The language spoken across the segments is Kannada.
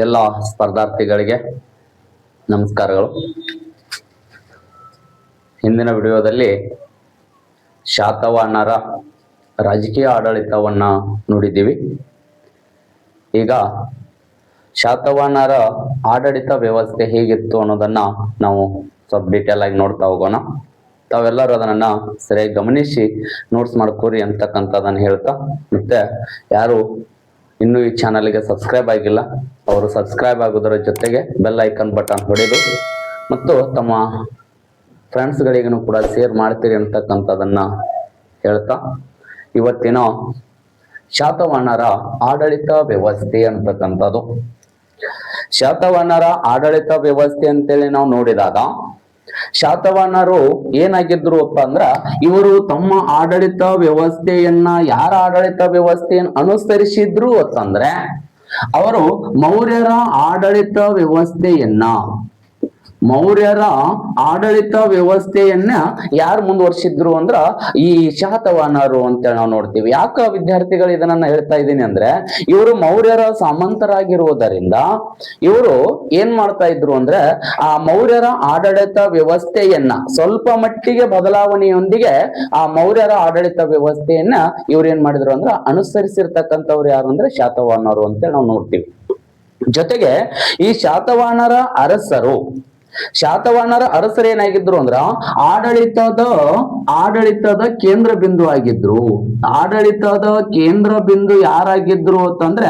ಎಲ್ಲ ಸ್ಪರ್ಧಾರ್ಥಿಗಳಿಗೆ ನಮಸ್ಕಾರಗಳು. ಹಿಂದಿನ ವಿಡಿಯೋದಲ್ಲಿ ಶಾತವಾಹನರ ರಾಜಕೀಯ ಆಡಳಿತವನ್ನ ನೋಡಿದ್ದೀವಿ. ಈಗ ಶಾತವಾಹನರ ಆಡಳಿತ ವ್ಯವಸ್ಥೆ ಹೇಗಿತ್ತು ಅನ್ನೋದನ್ನ ನಾವು ಸ್ವಲ್ಪ ಡೀಟೇಲ್ ಆಗಿ ನೋಡ್ತಾ ಹೋಗೋಣ. ತಾವೆಲ್ಲರೂ ಅದನ್ನ ಸರಿಯಾಗಿ ಗಮನಿಸಿ ನೋಟ್ಸ್ ಮಾಡ್ಕೋರಿ ಅಂತಕ್ಕಂಥದ್ದನ್ನು ಹೇಳ್ತಾ, ಮತ್ತೆ ಯಾರು ಇನ್ನೂ ಈ ಚಾನಲ್ಗೆ ಸಬ್ಸ್ಕ್ರೈಬ್ ಆಗಿಲ್ಲ ಅವರು ಸಬ್ಸ್ಕ್ರೈಬ್ ಆಗೋದರ ಜೊತೆಗೆ ಬೆಲ್ ಐಕನ್ ಬಟನ್ ಹೊಡೆದು ಮತ್ತು ತಮ್ಮ ಫ್ರೆಂಡ್ಸ್ಗಳಿಗೂ ಕೂಡ ಶೇರ್ ಮಾಡ್ತೀರಿ ಅಂತಕ್ಕಂಥದ್ದನ್ನ ಹೇಳ್ತಾ, ಇವತ್ತಿನ ಶಾತವಾಹನರ ಆಡಳಿತ ವ್ಯವಸ್ಥೆ ಅಂತಕ್ಕಂಥದ್ದು. ಶಾತವಾಹನರ ಆಡಳಿತ ವ್ಯವಸ್ಥೆ ಅಂತೇಳಿ ನಾವು ನೋಡಿದಾಗ ಶಾತವಾಹನರು ಏನಾಗಿದ್ರು ಅಂದ್ರ, ಇವರು ತಮ್ಮ ಆಡಳಿತ ವ್ಯವಸ್ಥೆಯನ್ನ ಯಾರ ಆಡಳಿತ ವ್ಯವಸ್ಥೆಯನ್ನು ಅನುಸರಿಸಿದ್ರು ಅಂತಂದ್ರೆ ಅವರು ಮೌರ್ಯರ ಆಡಳಿತ ವ್ಯವಸ್ಥೆಯನ್ನ ಯಾರು ಮುಂದುವರ್ಸಿದ್ರು ಅಂದ್ರ ಈ ಶಾತವಾಹನರು ಅಂತೇಳಿ ನಾವು ನೋಡ್ತೀವಿ. ಯಾಕ ವಿದ್ಯಾರ್ಥಿಗಳು ಇದನ್ನ ಹೇಳ್ತಾ ಇದ್ದೀನಿ ಅಂದ್ರೆ, ಇವರು ಮೌರ್ಯರ ಸಾಮಂತರಾಗಿರುವುದರಿಂದ ಇವರು ಏನ್ ಮಾಡ್ತಾ ಇದ್ರು ಅಂದ್ರೆ ಆ ಮೌರ್ಯರ ಆಡಳಿತ ವ್ಯವಸ್ಥೆಯನ್ನ ಸ್ವಲ್ಪ ಮಟ್ಟಿಗೆ ಬದಲಾವಣೆಯೊಂದಿಗೆ ಆ ಮೌರ್ಯರ ಆಡಳಿತ ವ್ಯವಸ್ಥೆಯನ್ನ ಇವ್ರು ಏನ್ ಮಾಡಿದ್ರು ಅಂದ್ರೆ ಅನುಸರಿಸಿರ್ತಕ್ಕಂಥವ್ರು ಯಾರು ಅಂದ್ರೆ ಶಾತವಾಹನರು ಅಂತೇಳಿ ನಾವು ನೋಡ್ತೀವಿ. ಜೊತೆಗೆ ಈ ಶಾತವಾಹನರ ಅರಸರು ಏನಾಗಿದ್ರು ಅಂದ್ರ ಆಡಳಿತದ ಕೇಂದ್ರ ಬಿಂದು ಆಗಿದ್ರು. ಆಡಳಿತದ ಕೇಂದ್ರ ಬಿಂದು ಯಾರಾಗಿದ್ರು ಅಂತಂದ್ರೆ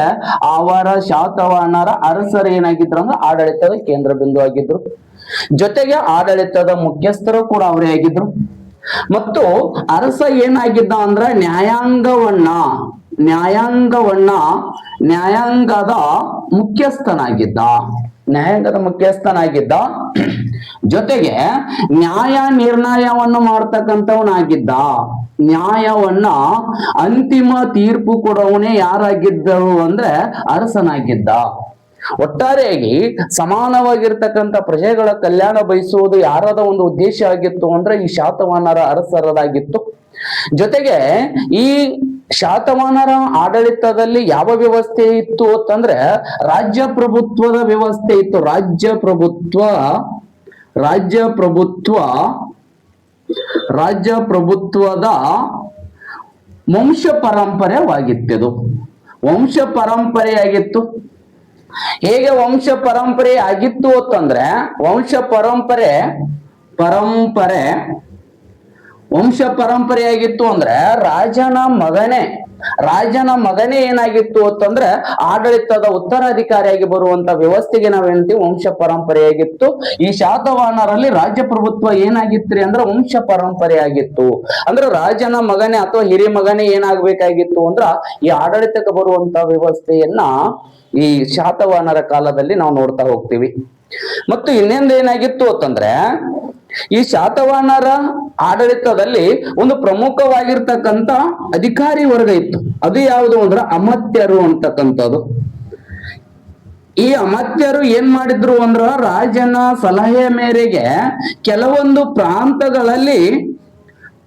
ಅವರ ಶಾತವಾಹನರ ಅರಸರು ಏನಾಗಿದ್ರು ಅಂದ್ರೆ ಆಡಳಿತದ ಕೇಂದ್ರ ಬಿಂದು ಆಗಿದ್ರು. ಜೊತೆಗೆ ಆಡಳಿತದ ಮುಖ್ಯಸ್ಥರು ಕೂಡ ಅವರೇ ಆಗಿದ್ರು. ಮತ್ತು ಅರಸ ಏನಾಗಿದ್ದ ಅಂದ್ರ ನ್ಯಾಯಾಂಗದ ಮುಖ್ಯಸ್ಥನಾಗಿದ್ದ. ಜೊತೆಗೆ ನ್ಯಾಯ ನಿರ್ಣಯವನ್ನು ಮಾಡ್ತಕ್ಕಂಥವನಾಗಿದ್ದ. ನ್ಯಾಯವನ್ನ ಅಂತಿಮ ತೀರ್ಪು ಕೊಡವನೇ ಯಾರಾಗಿದ್ದರು ಅಂದ್ರೆ ಅರಸನಾಗಿದ್ದ. ಒಟ್ಟಾರೆಯಾಗಿ ಸಮಾನವಾಗಿರ್ತಕ್ಕಂಥ ಪ್ರಜೆಗಳ ಕಲ್ಯಾಣ ಬಯಸುವುದು ಯಾರದ ಒಂದು ಉದ್ದೇಶ ಆಗಿತ್ತು ಅಂದ್ರೆ ಈ ಶಾತವಾಹನರ ಅರಸರದಾಗಿತ್ತು. ಜೊತೆಗೆ ಈ ಶಾತವಾಹನರ ಆಡಳಿತದಲ್ಲಿ ಯಾವ ವ್ಯವಸ್ಥೆ ಇತ್ತು ಅಂತಂದ್ರೆ ರಾಜ್ಯಪ್ರಭುತ್ವದ ವ್ಯವಸ್ಥೆ ಇತ್ತು. ರಾಜ್ಯಪ್ರಭುತ್ವದ ವಂಶ ಪರಂಪರೆಯಾಗಿತ್ತು. ಹೇಗೆ ವಂಶ ಪರಂಪರೆ ಆಗಿತ್ತು ಅಂತಂದ್ರೆ ವಂಶ ಪರಂಪರೆಯಾಗಿತ್ತು ಅಂದ್ರೆ ರಾಜನ ಮಗನೇ ಏನಾಗಿತ್ತು ಅಂತಂದ್ರೆ ಆಡಳಿತದ ಉತ್ತರಾಧಿಕಾರಿಯಾಗಿ ಬರುವಂತ ವ್ಯವಸ್ಥೆಗೆ ನಾವೇಂತೀವಿ ವಂಶ ಪರಂಪರೆಯಾಗಿತ್ತು. ಈ ಶಾತವಾಹನರಲ್ಲಿ ರಾಜ್ಯ ಪ್ರಭುತ್ವ ಏನಾಗಿತ್ರಿ ಅಂದ್ರೆ ವಂಶ ಪರಂಪರೆಯಾಗಿತ್ತು. ಅಂದ್ರೆ ರಾಜನ ಮಗನೇ ಅಥವಾ ಹಿರಿಯ ಮಗನೇ ಏನಾಗ್ಬೇಕಾಗಿತ್ತು ಅಂದ್ರ ಈ ಆಡಳಿತಕ್ಕೆ ಬರುವಂತ ವ್ಯವಸ್ಥೆಯನ್ನ ಈ ಶಾತವಾಹನರ ಕಾಲದಲ್ಲಿ ನಾವು ನೋಡ್ತಾ ಹೋಗ್ತೀವಿ. ಮತ್ತು ಇನ್ನೊಂದು ಏನಾಗಿತ್ತು ಅಂತಂದ್ರೆ ಈ ಶಾತವಾಹನರ ಆಡಳಿತದಲ್ಲಿ ಒಂದು ಪ್ರಮುಖವಾಗಿರ್ತಕ್ಕಂಥ ಅಧಿಕಾರಿ ವರ್ಗ ಇತ್ತು. ಅದು ಯಾವುದು ಅಂದ್ರೆ ಅಮಾತ್ಯರು ಅಂತಕ್ಕಂಥದ್ದು. ಈ ಅಮಾತ್ಯರು ಏನ್ ಮಾಡಿದ್ರು ಅಂದ್ರ ರಾಜನ ಸಲಹೆಯ ಮೇರೆಗೆ ಕೆಲವೊಂದು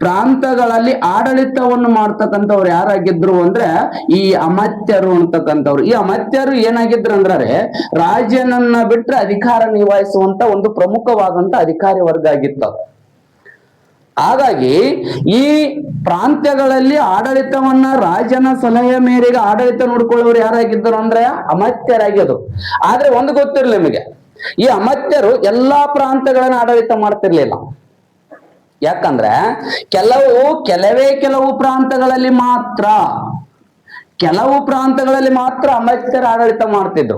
ಪ್ರಾಂತಗಳಲ್ಲಿ ಆಡಳಿತವನ್ನು ಮಾಡ್ತಕ್ಕಂಥವ್ರು ಯಾರಾಗಿದ್ರು ಅಂದ್ರೆ ಈ ಅಮಾತ್ಯರು ಅಂತಕ್ಕಂಥವ್ರು. ಈ ಅಮಾತ್ಯರು ಏನಾಗಿದ್ರು ಅಂದ್ರೆ ರಾಜನನ್ನ ಬಿಟ್ರೆ ಅಧಿಕಾರ ನಿಭಾಯಿಸುವಂತ ಒಂದು ಪ್ರಮುಖವಾದಂತ ಅಧಿಕಾರಿ ವರ್ಗ ಆಗಿತ್ತು. ಹಾಗಾಗಿ ಈ ಪ್ರಾಂತ್ಯಗಳಲ್ಲಿ ಆಡಳಿತವನ್ನ ರಾಜನ ಸಲಹೆಯ ಮೇರೆಗೆ ಆಡಳಿತ ನೋಡ್ಕೊಳ್ಳೋರು ಯಾರಾಗಿದ್ದರು ಅಂದ್ರೆ ಅಮಾತ್ಯರಾಗಿದ್ರು. ಆದ್ರೆ ಒಂದು ಗೊತ್ತಿರ್ಲಿ ನಿಮಗೆ, ಈ ಅಮಾತ್ಯರು ಎಲ್ಲಾ ಪ್ರಾಂತಗಳನ್ನ ಆಡಳಿತ ಮಾಡ್ತಿರ್ಲಿಲ್ಲ. ಯಾಕಂದ್ರೆ ಕೆಲವು ಪ್ರಾಂತಗಳಲ್ಲಿ ಮಾತ್ರ ಅಮಾತ್ಯರ ಆಡಳಿತ ಮಾಡ್ತಿದ್ರು.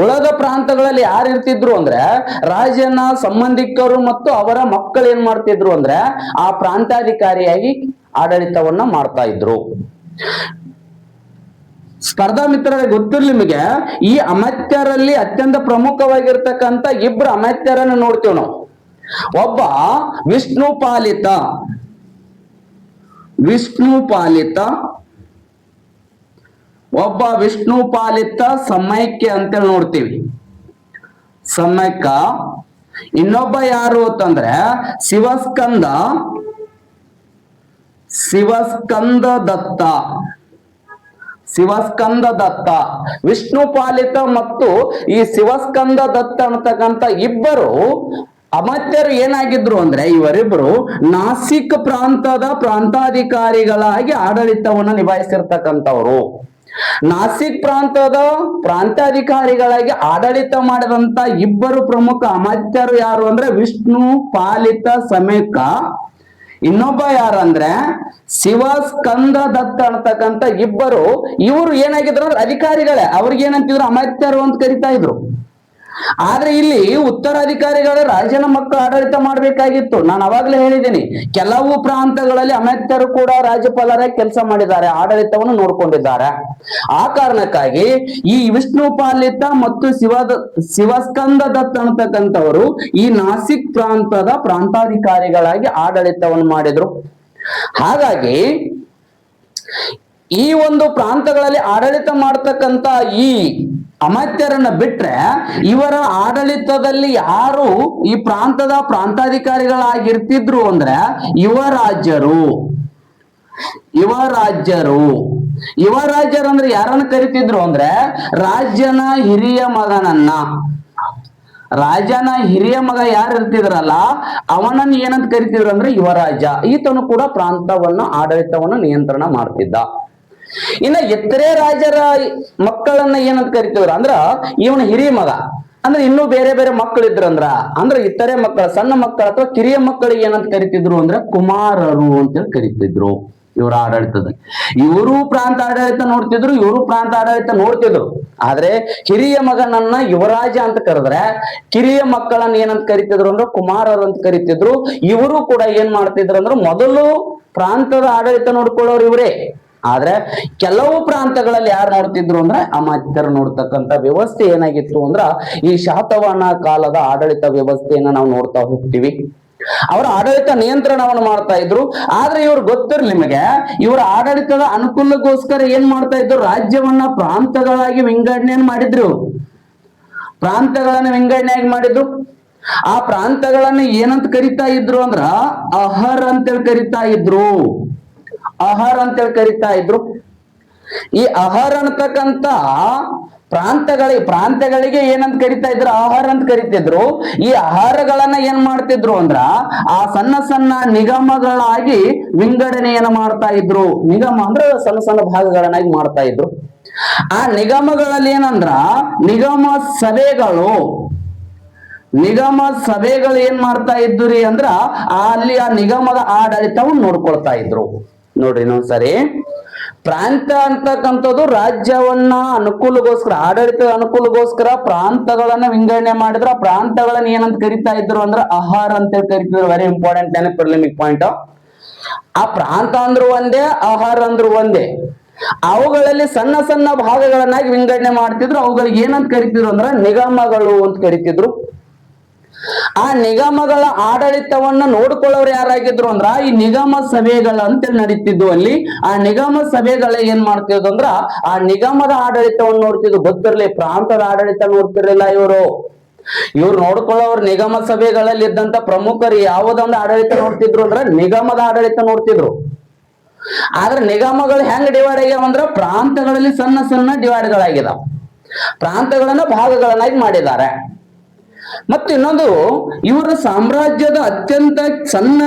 ಉಳಿದ ಪ್ರಾಂತಗಳಲ್ಲಿ ಯಾರು ಇರ್ತಿದ್ರು ಅಂದ್ರೆ ರಾಜನ ಸಂಬಂಧಿಕರು ಮತ್ತು ಅವರ ಮಕ್ಕಳು ಏನ್ ಮಾಡ್ತಿದ್ರು ಅಂದ್ರೆ ಆ ಪ್ರಾಂತಾಧಿಕಾರಿಯಾಗಿ ಆಡಳಿತವನ್ನ ಮಾಡ್ತಾ ಇದ್ರು. ಸ್ಪರ್ಧಾ ಮಿತ್ರರಿಗೆ ಗೊತ್ತಿರ್ಲಿ ನಿಮಗೆ, ಈ ಅಮಾತ್ಯರಲ್ಲಿ ಅತ್ಯಂತ ಪ್ರಮುಖವಾಗಿರ್ತಕ್ಕಂಥ ಇಬ್ರು ಅಮಾತ್ಯರನ್ನು ನೋಡ್ತೀವಿ ನಾವು. ಒಬ್ಬ ವಿಷ್ಣುಪಾಲಿತ ಸಮೈಕ್ಯ ಅಂತೇಳಿ ನೋಡ್ತೀವಿ. ಇನ್ನೊಬ್ಬ ಯಾರು ಅಂತಂದ್ರೆ ಶಿವಸ್ಕಂದ ದತ್ತ ಶಿವಸ್ಕಂದ ದತ್ತ. ವಿಷ್ಣು ಪಾಲಿತ ಮತ್ತು ಈ ಶಿವಸ್ಕಂದ ದತ್ತ ಅಂತಕ್ಕಂಥ ಇಬ್ಬರು ಅಮಾತ್ಯರು ಏನಾಗಿದ್ರು ಅಂದ್ರೆ ಇವರಿಬ್ರು ನಾಸಿಕ್ ಪ್ರಾಂತದ ಪ್ರಾಂತಾಧಿಕಾರಿಗಳಾಗಿ ಆಡಳಿತವನ್ನು ನಿಭಾಯಿಸಿರ್ತಕ್ಕಂಥವ್ರು. ನಾಸಿಕ್ ಪ್ರಾಂತದ ಪ್ರಾಂತಾಧಿಕಾರಿಗಳಾಗಿ ಆಡಳಿತ ಮಾಡಿದಂತ ಇಬ್ಬರು ಪ್ರಮುಖ ಅಮಾತ್ಯರು ಯಾರು ಅಂದ್ರೆ ವಿಷ್ಣು ಪಾಲಿತ ಸಮೇಕ, ಇನ್ನೊಬ್ಬ ಯಾರಂದ್ರೆ ಶಿವ ಸ್ಕಂದ ದತ್ತ ಅಂತಕ್ಕಂಥ ಇವರು ಏನಾಗಿದ್ರು ಅಂದ್ರೆ ಅಧಿಕಾರಿಗಳೇ. ಅವ್ರಿಗೆ ಏನಂತಿದ್ರು ಅಮಾತ್ಯರು ಅಂತ ಕರಿತಾ ಇದ್ರು. ಆದ್ರೆ ಇಲ್ಲಿ ಉತ್ತರಾಧಿಕಾರಿಗಳ ರಾಜನ ಮಕ್ಕಳು ಆಡಳಿತ ಮಾಡ್ಬೇಕಾಗಿತ್ತು. ನಾನು ಅವಾಗ್ಲೇ ಹೇಳಿದ್ದೀನಿ, ಕೆಲವು ಪ್ರಾಂತಗಳಲ್ಲಿ ಅಮಾತ್ಯರು ಕೂಡ ರಾಜ್ಯಪಾಲರ ಕೆಲಸ ಮಾಡಿದ್ದಾರೆ, ಆಡಳಿತವನ್ನು ನೋಡ್ಕೊಂಡಿದ್ದಾರೆ. ಆ ಕಾರಣಕ್ಕಾಗಿ ಈ ವಿಷ್ಣು ಪಾಲಿತ ಮತ್ತು ಶಿವಸ್ಕಂದ ದತ್ತ ಅಂತಕ್ಕಂಥವರು ಈ ನಾಸಿಕ್ ಪ್ರಾಂತದ ಪ್ರಾಂತಾಧಿಕಾರಿಗಳಾಗಿ ಆಡಳಿತವನ್ನು ಮಾಡಿದ್ರು. ಹಾಗಾಗಿ ಈ ಒಂದು ಪ್ರಾಂತಗಳಲ್ಲಿ ಆಡಳಿತ ಮಾಡ್ತಕ್ಕಂಥ ಈ ಅಮಾತ್ಯರನ್ನ ಬಿಟ್ರೆ ಇವರ ಆಡಳಿತದಲ್ಲಿ ಯಾರು ಈ ಪ್ರಾಂತದ ಪ್ರಾಂತಾಧಿಕಾರಿಗಳಾಗಿರ್ತಿದ್ರು ಅಂದ್ರೆ ಯುವರಾಜ್ಯರು ಅಂದ್ರೆ ಯಾರನ್ನ ಕರಿತಿದ್ರು ಅಂದ್ರೆ ರಾಜನ ಹಿರಿಯ ಮಗ ಯಾರು ಇರ್ತಿದ್ರಲ್ಲ ಅವನನ್ನು ಏನಂತ ಕರಿತಿದ್ರು ಅಂದ್ರೆ ಯುವರಾಜ. ಈತನು ಕೂಡ ಪ್ರಾಂತವನ್ನು ಆಡಳಿತವನ್ನು ನಿಯಂತ್ರಣ ಮಾಡ್ತಿದ್ದ. ಇನ್ನ ಇತರೆ ರಾಜರ ಮಕ್ಕಳನ್ನ ಏನಂತ ಕರಿತಿದ್ರು ಅಂದ್ರ ಇವನ ಹಿರಿಯ ಮಗ ಅಂದ್ರೆ ಇನ್ನೂ ಬೇರೆ ಬೇರೆ ಮಕ್ಕಳಿದ್ರಂದ್ರ ಅಂದ್ರೆ ಇತರೆ ಮಕ್ಕಳ ಸಣ್ಣ ಮಕ್ಕಳ ಅಥವಾ ಕಿರಿಯ ಮಕ್ಕಳಿಗೆ ಏನಂತ ಕರಿತಿದ್ರು ಅಂದ್ರೆ ಕುಮಾರರು ಅಂತೇಳಿ ಕರಿತಿದ್ರು. ಇವರ ಆಡಳಿತದಲ್ಲಿ ಇವರು ಪ್ರಾಂತ ಆಡಳಿತ ನೋಡ್ತಿದ್ರು, ಇವರು ಪ್ರಾಂತ ಆಡಳಿತ ನೋಡ್ತಿದ್ರು. ಆದ್ರೆ ಹಿರಿಯ ಮಗನನ್ನ ಯುವರಾಜ ಅಂತ ಕರೆದ್ರೆ ಕಿರಿಯ ಮಕ್ಕಳನ್ನ ಏನಂತ ಕರಿತಿದ್ರು ಅಂದ್ರೆ ಕುಮಾರರು ಅಂತ ಕರಿತಿದ್ರು. ಇವರು ಕೂಡ ಏನ್ ಮಾಡ್ತಿದ್ರು ಅಂದ್ರೆ ಮೊದಲು ಪ್ರಾಂತದ ಆಡಳಿತ ನೋಡ್ಕೊಳ್ಳೋರು ಇವರೇ. ಆದ್ರೆ ಕೆಲವು ಪ್ರಾಂತಗಳಲ್ಲಿ ಯಾರು ನೋಡ್ತಿದ್ರು ಅಂದ್ರೆ ಅಮಾತ್ಯರು ನೋಡ್ತಕ್ಕಂಥ ವ್ಯವಸ್ಥೆ ಏನಾಗಿತ್ತು ಅಂದ್ರ ಈ ಶಾತವಾಹನ ಕಾಲದ ಆಡಳಿತ ವ್ಯವಸ್ಥೆಯನ್ನ ನಾವು ನೋಡ್ತಾ ಹೋಗ್ತೀವಿ. ಅವರ ಆಡಳಿತ ನಿಯಂತ್ರಣವನ್ನು ಮಾಡ್ತಾ ಇದ್ರು. ಆದ್ರೆ ಇವ್ರು ಗೊತ್ತಿರ್ಲಿ ನಿಮಗೆ, ಇವರ ಆಡಳಿತದ ಅನುಕೂಲಕ್ಕೋಸ್ಕರ ಏನ್ ಮಾಡ್ತಾ ಇದ್ರು, ರಾಜ್ಯವನ್ನ ಪ್ರಾಂತಗಳಾಗಿ ವಿಂಗಡಣೆಯನ್ನು ಮಾಡಿದ್ರು. ಮಾಡಿದ್ರು. ಆ ಪ್ರಾಂತಗಳನ್ನ ಏನಂತ ಕರಿತಾ ಇದ್ರು ಅಂದ್ರ ಅಹರ್ ಅಂತೇಳಿ ಕರಿತಾ ಇದ್ರು. ಈ ಅಹರ್ ಅಂತಕ್ಕಂತ ಪ್ರಾಂತಗಳಿಗೆ ಏನಂತ ಕರಿತಾ ಇದ್ರು, ಆಹಾರ ಅಂತ ಕರಿತಿದ್ರು. ಈ ಆಹಾರಗಳನ್ನ ಏನ್ ಮಾಡ್ತಿದ್ರು ಅಂದ್ರ ಆ ಸಣ್ಣ ಸಣ್ಣ ನಿಗಮಗಳಾಗಿ ವಿಂಗಡಣೆಯನ್ನ ಮಾಡ್ತಾ ಇದ್ರು. ನಿಗಮ ಅಂದ್ರೆ ಸಣ್ಣ ಸಣ್ಣ ಭಾಗಗಳನ್ನಾಗಿ ಮಾಡ್ತಾ ಇದ್ರು. ಆ ನಿಗಮಗಳಲ್ಲಿ ಏನಂದ್ರ ನಿಗಮ ಸಭೆಗಳು ಏನ್ ಮಾಡ್ತಾ ಇದ್ರಿ ಅಂದ್ರ ಅಲ್ಲಿ ಆ ನಿಗಮದ ಆಡಳಿತವನ್ನು ನೋಡ್ಕೊಳ್ತಾ ಇದ್ರು. ನೋಡ್ರಿ ಇನ್ನೊಂದ್ಸರಿ, ಪ್ರಾಂತ ಅಂತಕ್ಕಂಥದ್ದು ರಾಜ್ಯವನ್ನ ಆಡಳಿತದ ಅನುಕೂಲಗೋಸ್ಕರ ಪ್ರಾಂತಗಳನ್ನ ವಿಂಗಡಣೆ ಮಾಡಿದ್ರು. ಆ ಪ್ರಾಂತಗಳನ್ನ ಏನಂತ ಕರಿತಾ ಇದ್ರು ಅಂದ್ರೆ ಆಹಾರ ಅಂತ ಕರಿತಿದ್ರು. ವೆರಿ ಇಂಪಾರ್ಟೆಂಟ್ ನೆನಪಿರ್ಲಿ ಪಾಯಿಂಟ್. ಆ ಪ್ರಾಂತ ಅಂದ್ರು ಒಂದೇ, ಆಹಾರ ಅಂದ್ರು ಒಂದೇ. ಅವುಗಳಲ್ಲಿ ಸಣ್ಣ ಸಣ್ಣ ಭಾಗಗಳನ್ನಾಗಿ ವಿಂಗಡಣೆ ಮಾಡ್ತಿದ್ರು. ಅವುಗಳಿಗೆ ಏನಂತ ಕರಿತಿದ್ರು ಅಂದ್ರೆ ನಿಗಮಗಳು ಅಂತ ಕರಿತಿದ್ರು. ಆ ನಿಗಮಗಳ ಆಡಳಿತವನ್ನ ನೋಡ್ಕೊಳ್ಳೋರು ಯಾರಾಗಿದ್ರು ಅಂದ್ರ ಈ ನಿಗಮ ಸಭೆಗಳ ಅಂತೇಳಿ ನಡೀತಿದ್ವು. ಅಲ್ಲಿ ಆ ನಿಗಮ ಸಭೆಗಳ ಏನ್ ಮಾಡ್ತಿದ್ರು ಅಂದ್ರ ಆ ನಿಗಮದ ಆಡಳಿತವನ್ನು ನೋಡ್ತಿದ್ರು. ಗೊತ್ತಿರ್ಲಿ, ಪ್ರಾಂತದ ಆಡಳಿತ ನೋಡ್ತಿರ್ಲಿಲ್ಲ ಇವರು ನೋಡ್ಕೊಳ್ಳೋರು ನಿಗಮ ಸಭೆಗಳಲ್ಲಿ ಇದ್ದಂತ ಪ್ರಮುಖರು ಯಾವುದೊಂದು ಆಡಳಿತ ನೋಡ್ತಿದ್ರು ಅಂದ್ರ ನಿಗಮದ ಆಡಳಿತ ನೋಡ್ತಿದ್ರು. ಆದ್ರೆ ನಿಗಮಗಳು ಹೆಂಗ್ ಡಿವೈಡ್ ಆಗ್ಯಾವ ಅಂದ್ರ ಪ್ರಾಂತಗಳಲ್ಲಿ ಸಣ್ಣ ಸಣ್ಣ ಡಿವೈಡ್ಗಳಾಗಿದಾವ. ಪ್ರಾಂತಗಳನ್ನ ಭಾಗಗಳನ್ನಾಗಿ ಮಾಡಿದ್ದಾರೆ. ಮತ್ತು ಇನ್ನೊಂದು, ಇವರ ಸಾಮ್ರಾಜ್ಯದ ಅತ್ಯಂತ ಸಣ್ಣ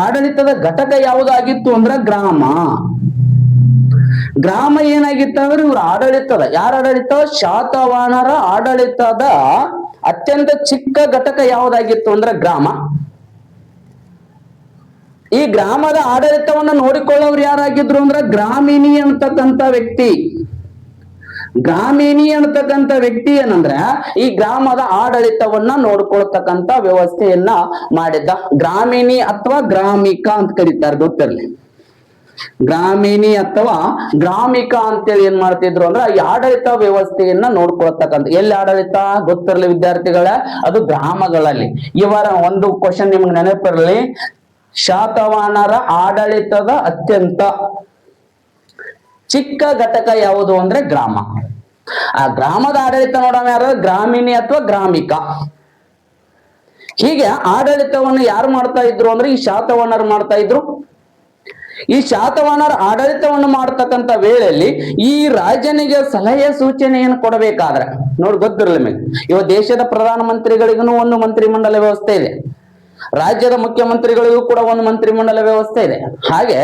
ಆಡಳಿತದ ಘಟಕ ಯಾವುದಾಗಿತ್ತು ಅಂದ್ರ ಗ್ರಾಮ ಏನಾಗಿತ್ತು ಅಂದ್ರೆ ಇವ್ರ ಯಾರ ಆಡಳಿತ, ಶಾತವಾಹನರ ಆಡಳಿತದ ಅತ್ಯಂತ ಚಿಕ್ಕ ಘಟಕ ಯಾವುದಾಗಿತ್ತು ಅಂದ್ರೆ ಗ್ರಾಮ. ಈ ಗ್ರಾಮದ ಆಡಳಿತವನ್ನ ನೋಡಿಕೊಳ್ಳೋರು ಯಾರಾಗಿದ್ರು ಅಂದ್ರೆ ಗ್ರಾಮಿಣಿ ಅಂತಕ್ಕಂಥ ವ್ಯಕ್ತಿ ಏನಂದ್ರೆ ಈ ಗ್ರಾಮದ ಆಡಳಿತವನ್ನ ನೋಡ್ಕೊಳ್ತಕ್ಕಂಥ ವ್ಯವಸ್ಥೆಯನ್ನ ಮಾಡಿದ್ದ. ಗ್ರಾಮಿಣಿ ಅಥವಾ ಗ್ರಾಮಿಕ ಅಂತ ಕರೀತಾರೆ, ಗೊತ್ತಿರಲಿ. ಗ್ರಾಮಿಣಿ ಅಥವಾ ಗ್ರಾಮಿಕ ಅಂತೇಳಿ ಏನ್ ಮಾಡ್ತಿದ್ರು ಅಂದ್ರೆ ಈ ಆಡಳಿತ ವ್ಯವಸ್ಥೆಯನ್ನ ನೋಡ್ಕೊಳ್ತಕ್ಕಂಥ. ಎಲ್ಲಿ ಆಡಳಿತ ಗೊತ್ತಿರಲಿ ವಿದ್ಯಾರ್ಥಿಗಳೇ, ಅದು ಗ್ರಾಮಗಳಲ್ಲಿ. ಇವರ ಒಂದು ಕ್ವಶನ್ ನಿಮ್ಗೆ ನೆನಪಿರಲಿ, ಶಾತವಾಹನರ ಆಡಳಿತದ ಅತ್ಯಂತ ಚಿಕ್ಕ ಘಟಕ ಯಾವುದು ಅಂದ್ರೆ ಗ್ರಾಮ. ಆ ಗ್ರಾಮದ ಆಡಳಿತ ನೋಡೋಣ ಯಾರು, ಗ್ರಾಮಿಣಿ ಅಥವಾ ಗ್ರಾಮಿಕ. ಹೀಗೆ ಆಡಳಿತವನ್ನು ಯಾರು ಮಾಡ್ತಾ ಇದ್ರು ಅಂದ್ರೆ ಈ ಶಾತವಾಹನರು ಮಾಡ್ತಾ ಇದ್ರು. ಈ ಶಾತವಾಹನರ ಆಡಳಿತವನ್ನು ಮಾಡತಕ್ಕಂತ ವೇಳೆಯಲ್ಲಿ ಈ ರಾಜನಿಗೆ ಸಲಹೆ ಸೂಚನೆಯನ್ನು ಕೊಡಬೇಕಾದ್ರೆ ನೋಡಿ ಗೊತ್ತಿರಲಿ ನಿಮಗೆ, ಇವ ದೇಶದ ಪ್ರಧಾನ ಮಂತ್ರಿಗಳಿಗೂ ಒಂದು ಮಂತ್ರಿಮಂಡಲ ವ್ಯವಸ್ಥೆ ಇದೆ, ರಾಜ್ಯದ ಮುಖ್ಯಮಂತ್ರಿಗಳಿಗೂ ಕೂಡ ಒಂದು ಮಂತ್ರಿಮಂಡಲ ವ್ಯವಸ್ಥೆ ಇದೆ. ಹಾಗೆ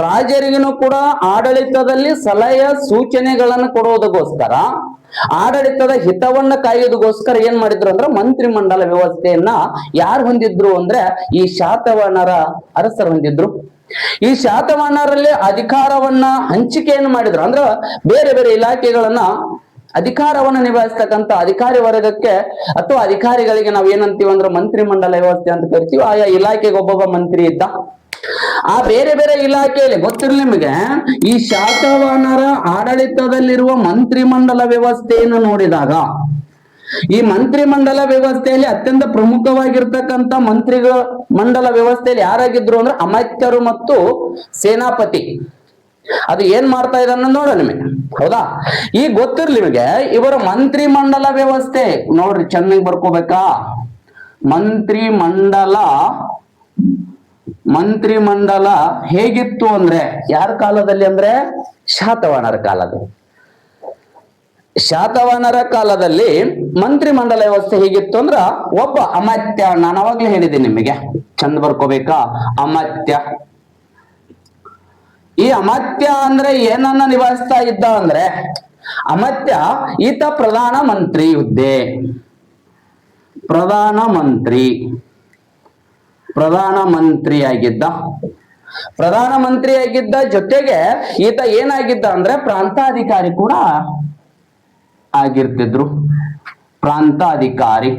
ರಾಜರಿಗೂ ಕೂಡ ಆಡಳಿತದಲ್ಲಿ ಸಲಹೆ ಸೂಚನೆಗಳನ್ನು ಕೊಡುವುದಕ್ಕೋಸ್ಕರ, ಆಡಳಿತದ ಹಿತವನ್ನ ಕಾಯೋದಕ್ಕೋಸ್ಕರ ಏನ್ ಮಾಡಿದ್ರು ಅಂದ್ರೆ ಮಂತ್ರಿಮಂಡಲ ವ್ಯವಸ್ಥೆಯನ್ನ ಯಾರು ಹೊಂದಿದ್ರು ಅಂದ್ರೆ ಈ ಶಾತವಾಹನರ ಅರಸರು ಹೊಂದಿದ್ರು. ಈ ಶಾತವಾಹನರಲ್ಲಿ ಅಧಿಕಾರವನ್ನ ಹಂಚಿಕೆಯನ್ನು ಮಾಡಿದ್ರು. ಅಂದ್ರೆ ಬೇರೆ ಬೇರೆ ಇಲಾಖೆಗಳನ್ನ ಅಧಿಕಾರವನ್ನು ನಿಭಾಯಿಸ್ತಕ್ಕಂಥ ಅಧಿಕಾರಿ ವರ್ಗಕ್ಕೆ ಅಥವಾ ಅಧಿಕಾರಿಗಳಿಗೆ ನಾವ್ ಏನಂತೀವಿ ಅಂದ್ರೆ ಮಂತ್ರಿಮಂಡಲ ವ್ಯವಸ್ಥೆ ಅಂತ ಕರಿತೀವಿ. ಆಯಾ ಇಲಾಖೆಗೆ ಒಬ್ಬೊಬ್ಬ ಮಂತ್ರಿ ಇದ್ದ. ಆ ಬೇರೆ ಬೇರೆ ಇಲಾಖೆಯಲ್ಲಿ ಗೊತ್ತಿರಲಿ ನಿಮಗೆ, ಈ ಶಾತವಾಹನರ ಆಡಳಿತದಲ್ಲಿರುವ ಮಂತ್ರಿಮಂಡಲ ವ್ಯವಸ್ಥೆಯನ್ನು ನೋಡಿದಾಗ, ಈ ಮಂತ್ರಿಮಂಡಲ ವ್ಯವಸ್ಥೆಯಲ್ಲಿ ಅತ್ಯಂತ ಪ್ರಮುಖವಾಗಿರ್ತಕ್ಕಂಥ ಮಂಡಲ ವ್ಯವಸ್ಥೆಯಲ್ಲಿ ಯಾರಾಗಿದ್ರು ಅಂದ್ರೆ ಅಮಾತ್ಯರು ಮತ್ತು ಸೇನಾಪತಿ. ಅದು ಏನ್ ಮಾಡ್ತಾ ಇದ್ದಾನ ನೋಡೋಣ ನಿಮಗೆ, ಹೌದಾ? ಈಗ ಗೊತ್ತಿರ್ಲಿ ನಿಮಗೆ, ಇವರ ಮಂತ್ರಿಮಂಡಲ ವ್ಯವಸ್ಥೆ ನೋಡ್ರಿ, ಚೆನ್ನಾಗಿ ಬರ್ಕೋಬೇಕಾ. ಮಂತ್ರಿಮಂಡಲ ಹೇಗಿತ್ತು ಅಂದ್ರೆ ಯಾರ ಕಾಲದಲ್ಲಿ ಅಂದ್ರೆ ಶಾತವಾಹನರ ಕಾಲದಲ್ಲಿ. ಶಾತವಾಹನರ ಕಾಲದಲ್ಲಿ ಮಂತ್ರಿಮಂಡಲ ವ್ಯವಸ್ಥೆ ಹೇಗಿತ್ತು ಅಂದ್ರ ಒಬ್ಬ ಅಮಾತ್ಯ, ನಾನು ಅವಾಗ್ಲೇ ಹೇಳಿದ್ದೀನಿ ನಿಮಗೆ, ಚಂದ ಬರ್ಕೋಬೇಕಾ. ಅಮಾತ್ಯ, ಈ ಅಮಾತ್ಯ ಅಂದ್ರೆ ಏನನ್ನ ನಿಭಾಯಿಸ್ತಾ ಇದ್ದ ಅಂದ್ರೆ ಅಮಾತ್ಯ ಈತ ಪ್ರಧಾನ ಮಂತ್ರಿ ಹುದ್ದೆ, ಪ್ರಧಾನಮಂತ್ರಿ ಆಗಿದ್ದ ಜೊತೆಗೆ ಈತ ಏನಾಗಿದ್ದ ಅಂದ್ರೆ ಪ್ರಾಂತಾಧಿಕಾರಿ ಕೂಡ ಆಗಿರ್ತಿದ್ರು. ಪ್ರಾಂತಾಧಿಕಾರಿ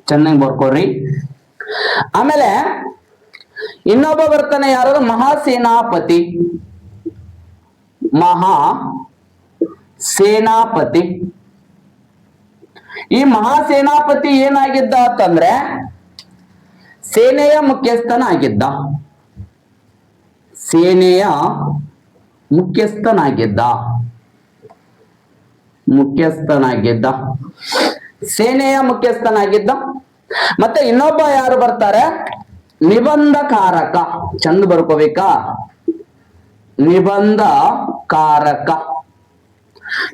ಚೆನ್ನಾಗಿ ಬರ್ಕೋರಿ. ಆಮೇಲೆ ಇನ್ನೊಬ್ಬ ಬರ್ತಾನೆ, ಯಾರು? ಮಹಾಸೇನಾಪತಿ. ಈ ಮಹಾಸೇನಾಪತಿ ಏನಾಗಿದ್ದ ಅಂತಂದ್ರೆ ಸೇನೆಯ ಮುಖ್ಯಸ್ಥನಾಗಿದ್ದ. ಸೇನೆಯ ಮುಖ್ಯಸ್ಥನಾಗಿದ್ದ. ಮತ್ತೆ ಇನ್ನೊಬ್ಬ ಯಾರು ಬರ್ತಾರೆ? ನಿಬಂಧಕಾರಕ. ಚಂದ ಬರ್ಕೋಬೇಕಾ.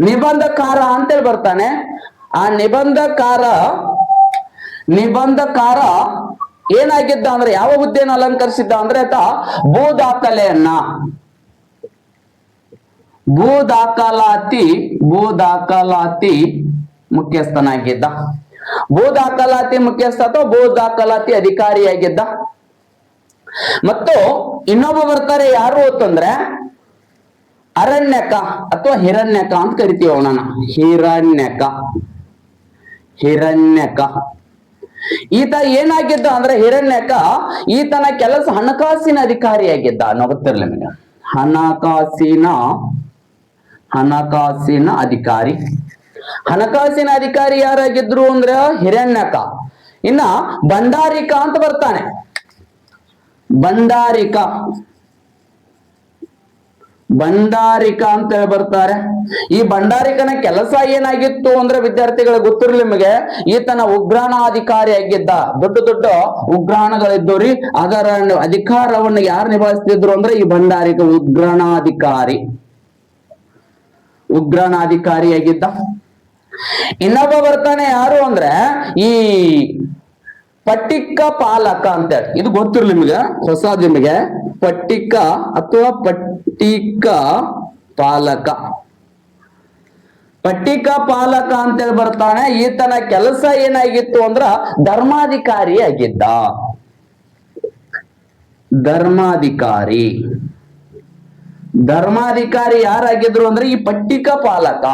ನಿಬಂಧಕಾರ ಅಂತೇಳಿ ಬರ್ತಾನೆ. ಆ ನಿಬಂಧಕಾರ ಏನಾಗಿದ್ದ ಅಂದ್ರೆ ಯಾವ ಹುದ್ದೆಯನ್ನು ಅಲಂಕರಿಸಿದ್ದ ಅಂದ್ರೆ ಆತ ಭೂದಾಖಲಾತಿ ಮುಖ್ಯಸ್ಥನಾಗಿದ್ದ. ಭೂದಾಖಲಾತಿ ಮುಖ್ಯಸ್ಥ ಅಥವಾ ಭೂದಾಖಲಾತಿ ಅಧಿಕಾರಿಯಾಗಿದ್ದ. ಮತ್ತು ಇನ್ನೊಬ್ಬ ಬರ್ತಾರೆ, ಯಾರು ಅಂತಂದ್ರೆ ಅರಣ್ಯಕ ಅಥವಾ ಹಿರಣ್ಯಕ ಅಂತ ಕರಿತೀವಿ ಅವನನ್ನ. ಹಿರಣ್ಯಕ ಈತ ಏನಾಗಿದ್ದ ಅಂದ್ರೆ ಹಿರಣ್ಯಕ, ಈತನ ಕೆಲಸ ಹಣಕಾಸಿನ ಅಧಿಕಾರಿಯಾಗಿದ್ದ. ಗೊತ್ತಿರಲಿ ನಿಮಗೆ, ಹಣಕಾಸಿನ ಅಧಿಕಾರಿ ಯಾರಾಗಿದ್ರು ಅಂದ್ರೆ ಹಿರಣ್ಯಕ. ಇನ್ನ ಭಂಡಾರಿಕ ಅಂತ ಬರ್ತಾನೆ. ಭಂಡಾರಿಕ ಅಂತ ಬರ್ತಾರೆ. ಈ ಭಂಡಾರಿಕನ ಕೆಲಸ ಏನಾಗಿತ್ತು ಅಂದ್ರೆ ವಿದ್ಯಾರ್ಥಿಗಳಿಗೆ ಗೊತ್ತಿರಲಿ ನಿಮಗೆ, ಈತನ ಉಗ್ರಾಣಾಧಿಕಾರಿ ಆಗಿದ್ದ. ದೊಡ್ಡ ಉಗ್ರಾಣಗಳಿದ್ದವ್ರಿ, ಅದರ ಅಧಿಕಾರವನ್ನು ಯಾರು ನಿಭಾಯಿಸ್ತಿದ್ರು ಅಂದ್ರೆ ಈ ಭಂಡಾರಿಕ ಉಗ್ರಾಣಾಧಿಕಾರಿಯಾಗಿದ್ದ. ಇನ್ನೊಬ್ಬ ಬರ್ತಾನೆ, ಯಾರು ಅಂದ್ರೆ ಈ ಪಟ್ಟಿಕ ಪಾಲಕ ಅಂತೇಳಿ. ಇದು ಗೊತ್ತಿರಲಿ ನಿಮಗೆ, ಹೊಸದು ನಿಮಗೆ. ಪಟ್ಟಿಕ ಪಾಲಕ ಅಂತೇಳಿ ಬರ್ತಾನೆ. ಈತನ ಕೆಲಸ ಏನಾಗಿತ್ತು ಅಂದ್ರ ಧರ್ಮಾಧಿಕಾರಿಯಾಗಿದ್ದ. ಧರ್ಮಾಧಿಕಾರಿ ಯಾರಾಗಿದ್ರು ಅಂದ್ರೆ ಈ ಪಟ್ಟಿಕ ಪಾಲಕ.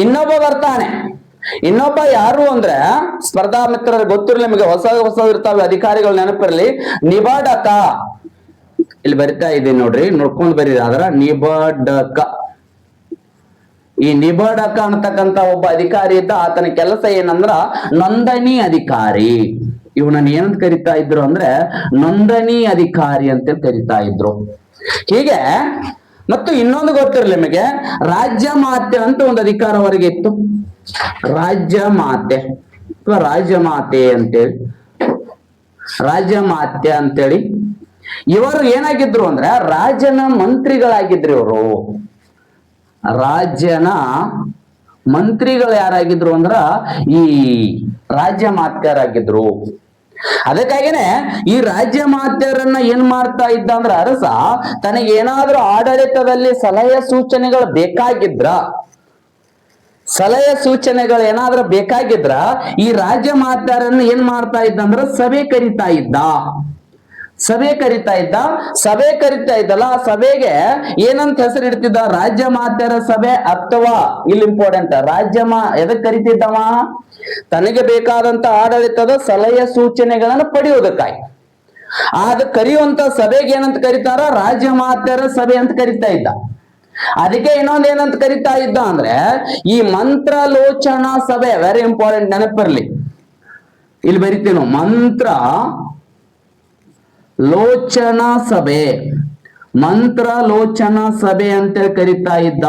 ಇನ್ನೊಬ್ಬ ಬರ್ತಾನೆ. ಇನ್ನೊಬ್ಬ ಯಾರು ಅಂದ್ರೆ ಸ್ಪರ್ಧಾ ಮಿತ್ರರು ಗೊತ್ತಿರಲಿ ನಿಮಗೆ, ಹೊಸ ಇರ್ತಾವೆ ಅಧಿಕಾರಿಗಳು ನೆನಪಿರಲಿ. ನಿಬಾಡಕ, ಇಲ್ಲಿ ಬರಿತಾ ಇದ್ದೀನಿ ನೋಡ್ರಿ, ನೋಡ್ಕೊಂಡ್ ಬರೀ. ಅದರ ಈ ನಿಬಾಡಕ ಅಂತಕ್ಕಂತ ಒಬ್ಬ ಅಧಿಕಾರಿ ಇದ್ದ. ಆತನ ಕೆಲಸ ಏನಂದ್ರ ನೋಂದಣಿ ಅಧಿಕಾರಿ. ಇವನನ್ನ ಏನಂತ ಕರಿತಾ ಇದ್ರು ಅಂದ್ರೆ ನೋಂದಣಿ ಅಧಿಕಾರಿ ಅಂತ ಕರಿತಾ ಇದ್ರು. ಹೀಗೆ ಮತ್ತು ಇನ್ನೊಂದು ಗೊತ್ತಿರಲಿ ನಿಮಗೆ, ರಾಜ್ಯ ಮಾತೆ ಅಂತ ಒಂದು ಅಧಿಕಾರವರೆಗೆ ಇತ್ತು. ರಾಜ್ಯ ಮಾತೆ ಅಂತೇಳಿ ಇವರು ಏನಾಗಿದ್ರು ಅಂದ್ರೆ ರಾಜನ ಮಂತ್ರಿಗಳಾಗಿದ್ರು. ಇವರು ರಾಜನ ಮಂತ್ರಿಗಳು ಯಾರಾಗಿದ್ರು ಅಂದ್ರ ಈ ರಾಜ್ಯ ಮಾತ್ಯರಾಗಿದ್ರು. ಅದಕ್ಕಾಗಿನೇ ಈ ರಾಜ್ಯ ಮಾತ್ಯರನ್ನ ಏನ್ ಮಾಡ್ತಾ ಇದ್ದ ಅಂದ್ರ ಅರಸ ತನಗೇನಾದ್ರೂ ಆಡಳಿತದಲ್ಲಿ ಸಲಹೆ ಸೂಚನೆಗಳು ಬೇಕಾಗಿದ್ರ ಏನಾದ್ರೂ ಬೇಕಾಗಿದ್ರ ಈ ರಾಜ್ಯ ಮಾತ್ಯರನ್ನ ಏನ್ ಮಾಡ್ತಾ ಇದ್ದ ಅಂದ್ರ ಸಭೆ ಕರಿತಾ ಇದ್ದಲ್ಲ, ಆ ಸಭೆಗೆ ಏನಂತ ಹೆಸರು ಇಡ್ತಿದ್ದ? ರಾಜ್ಯ ಮಾತ್ಯರ ಸಭೆ, ಅಥವಾ ಇಲ್ಲಿ ಇಂಪಾರ್ಟೆಂಟ್, ಎದಕ್ ಕರಿತಿದ್ದವ? ತನಗೆ ಬೇಕಾದಂತ ಆಡಳಿತದ ಸಲಹೆ ಸೂಚನೆಗಳನ್ನು ಪಡೆಯುವುದಕ್ಕಾಗಿ. ಅದ ಕರೆಯುವಂತ ಸಭೆಗೆ ಏನಂತ ಕರೀತಾರ? ರಾಜ್ಯ ಮಾತ್ಯರ ಸಭೆ ಅಂತ ಕರಿತಾ ಇದ್ದ. ಅದಕ್ಕೆ ಇನ್ನೊಂದ್ ಏನಂತ ಕರಿತಾ ಇದ್ದ ಅಂದ್ರೆ ಈ ಮಂತ್ರಲೋಚನಾ ಸಭೆ. ವೆರಿ ಇಂಪಾರ್ಟೆಂಟ್, ನೆನಪಿರ್ಲಿ, ಇಲ್ಲಿ ಬರಿತೀವಿ ನಾವು, ಮಂತ್ರ ಲೋಚನಾ ಸಭೆ ಅಂತೇಳಿ ಕರಿತಾ ಇದ್ದ.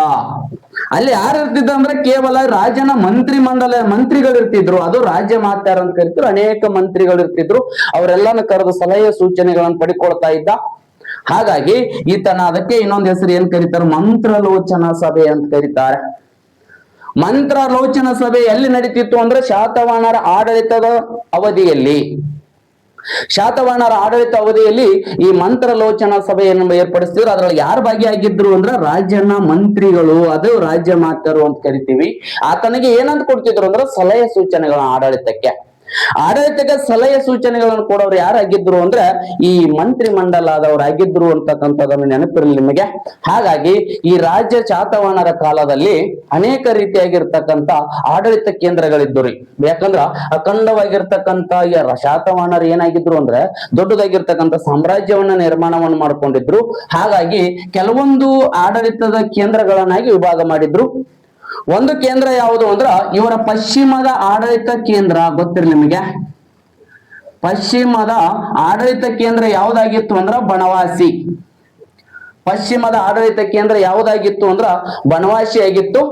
ಅಲ್ಲಿ ಯಾರು ಇರ್ತಿದ್ದ ಅಂದ್ರೆ ಕೇವಲ ರಾಜನ ಮಂತ್ರಿಗಳು ಇರ್ತಿದ್ರು, ಅದು ರಾಜ್ಯ ಮಾತ್ಯಾರ ಅಂತ ಕರಿತಿದ್ರು. ಅನೇಕ ಮಂತ್ರಿಗಳು ಇರ್ತಿದ್ರು, ಅವರೆಲ್ಲಾನು ಕರೆದು ಸಲಹೆ ಸೂಚನೆಗಳನ್ನು ಪಡಿಕೊಳ್ತಾ ಇದ್ದ. ಹಾಗಾಗಿ ಅದಕ್ಕೆ ಇನ್ನೊಂದು ಹೆಸರು ಏನ್ ಕರೀತಾರೆ? ಮಂತ್ರಲೋಚನಾ ಸಭೆ ಅಂತ ಕರೀತಾರೆ. ಮಂತ್ರಲೋಚನಾ ಸಭೆ ಎಲ್ಲಿ ನಡೀತಿತ್ತು ಅಂದ್ರೆ ಶಾತವಾಹನರ ಆಡಳಿತದ ಅವಧಿಯಲ್ಲಿ ಈ ಮಂತ್ರಲೋಚನಾ ಸಭೆಯನ್ನು ಏರ್ಪಡಿಸ್ತಿದ್ರು. ಅದ್ರಲ್ಲಿ ಯಾರು ಭಾಗಿಯಾಗಿದ್ರು ಅಂದ್ರೆ ರಾಜನ ಮಂತ್ರಿಗಳು, ಅದು ರಾಜ್ಯ ಮಾತ್ಯರು ಅಂತ ಕರಿತೀವಿ. ಆತನಿಗೆ ಏನಂತ ಕೊಡ್ತಿದ್ರು ಅಂದ್ರೆ ಸಲಹೆ ಸೂಚನೆಗಳ ಆಡಳಿತಕ್ಕೆ ಸಲಹೆ ಸೂಚನೆಗಳನ್ನು ಕೊಡೋರು ಯಾರಾಗಿದ್ರು ಅಂದ್ರೆ ಈ ಮಂತ್ರಿ ಮಂಡಲದವರಾಗಿದ್ರು ಅಂತಕ್ಕಂಥದ್ದನ್ನು ನೆನಪಿರಲಿ ನಿಮಗೆ. ಹಾಗಾಗಿ ಈ ರಾಜ್ಯ ಶಾತವಾಹನರ ಕಾಲದಲ್ಲಿ ಅನೇಕ ರೀತಿಯಾಗಿರ್ತಕ್ಕಂಥ ಆಡಳಿತ ಕೇಂದ್ರಗಳಿದ್ದುರಿ. ಯಾಕಂದ್ರ ಅಖಂಡವಾಗಿರ್ತಕ್ಕಂಥ ಶಾತವಾಹನರು ಏನಾಗಿದ್ರು ಅಂದ್ರೆ ದೊಡ್ಡದಾಗಿರ್ತಕ್ಕಂಥ ಸಾಮ್ರಾಜ್ಯವನ್ನ ನಿರ್ಮಾಣವನ್ನು ಮಾಡ್ಕೊಂಡಿದ್ರು. ಹಾಗಾಗಿ ಕೆಲವೊಂದು ಆಡಳಿತದ ಕೇಂದ್ರಗಳನ್ನಾಗಿ ವಿಭಾಗ ಮಾಡಿದ್ರು. ಒಂದು ಕೇಂದ್ರ ಯಾವುದು ಅಂದ್ರ ಇವರ ಪಶ್ಚಿಮದ ಆಡಳಿತ ಕೇಂದ್ರ. ಗೊತ್ತಿರಲಿ ನಿಮಗೆ, ಪಶ್ಚಿಮದ ಆಡಳಿತ ಕೇಂದ್ರ ಯಾವುದಾಗಿತ್ತು ಅಂದ್ರ ಬನವಾಸಿ. ಪಶ್ಚಿಮದ ಆಡಳಿತ ಕೇಂದ್ರ ಯಾವುದಾಗಿತ್ತು ಅಂದ್ರ ಬನವಾಸಿ ಆಗಿತ್ತು.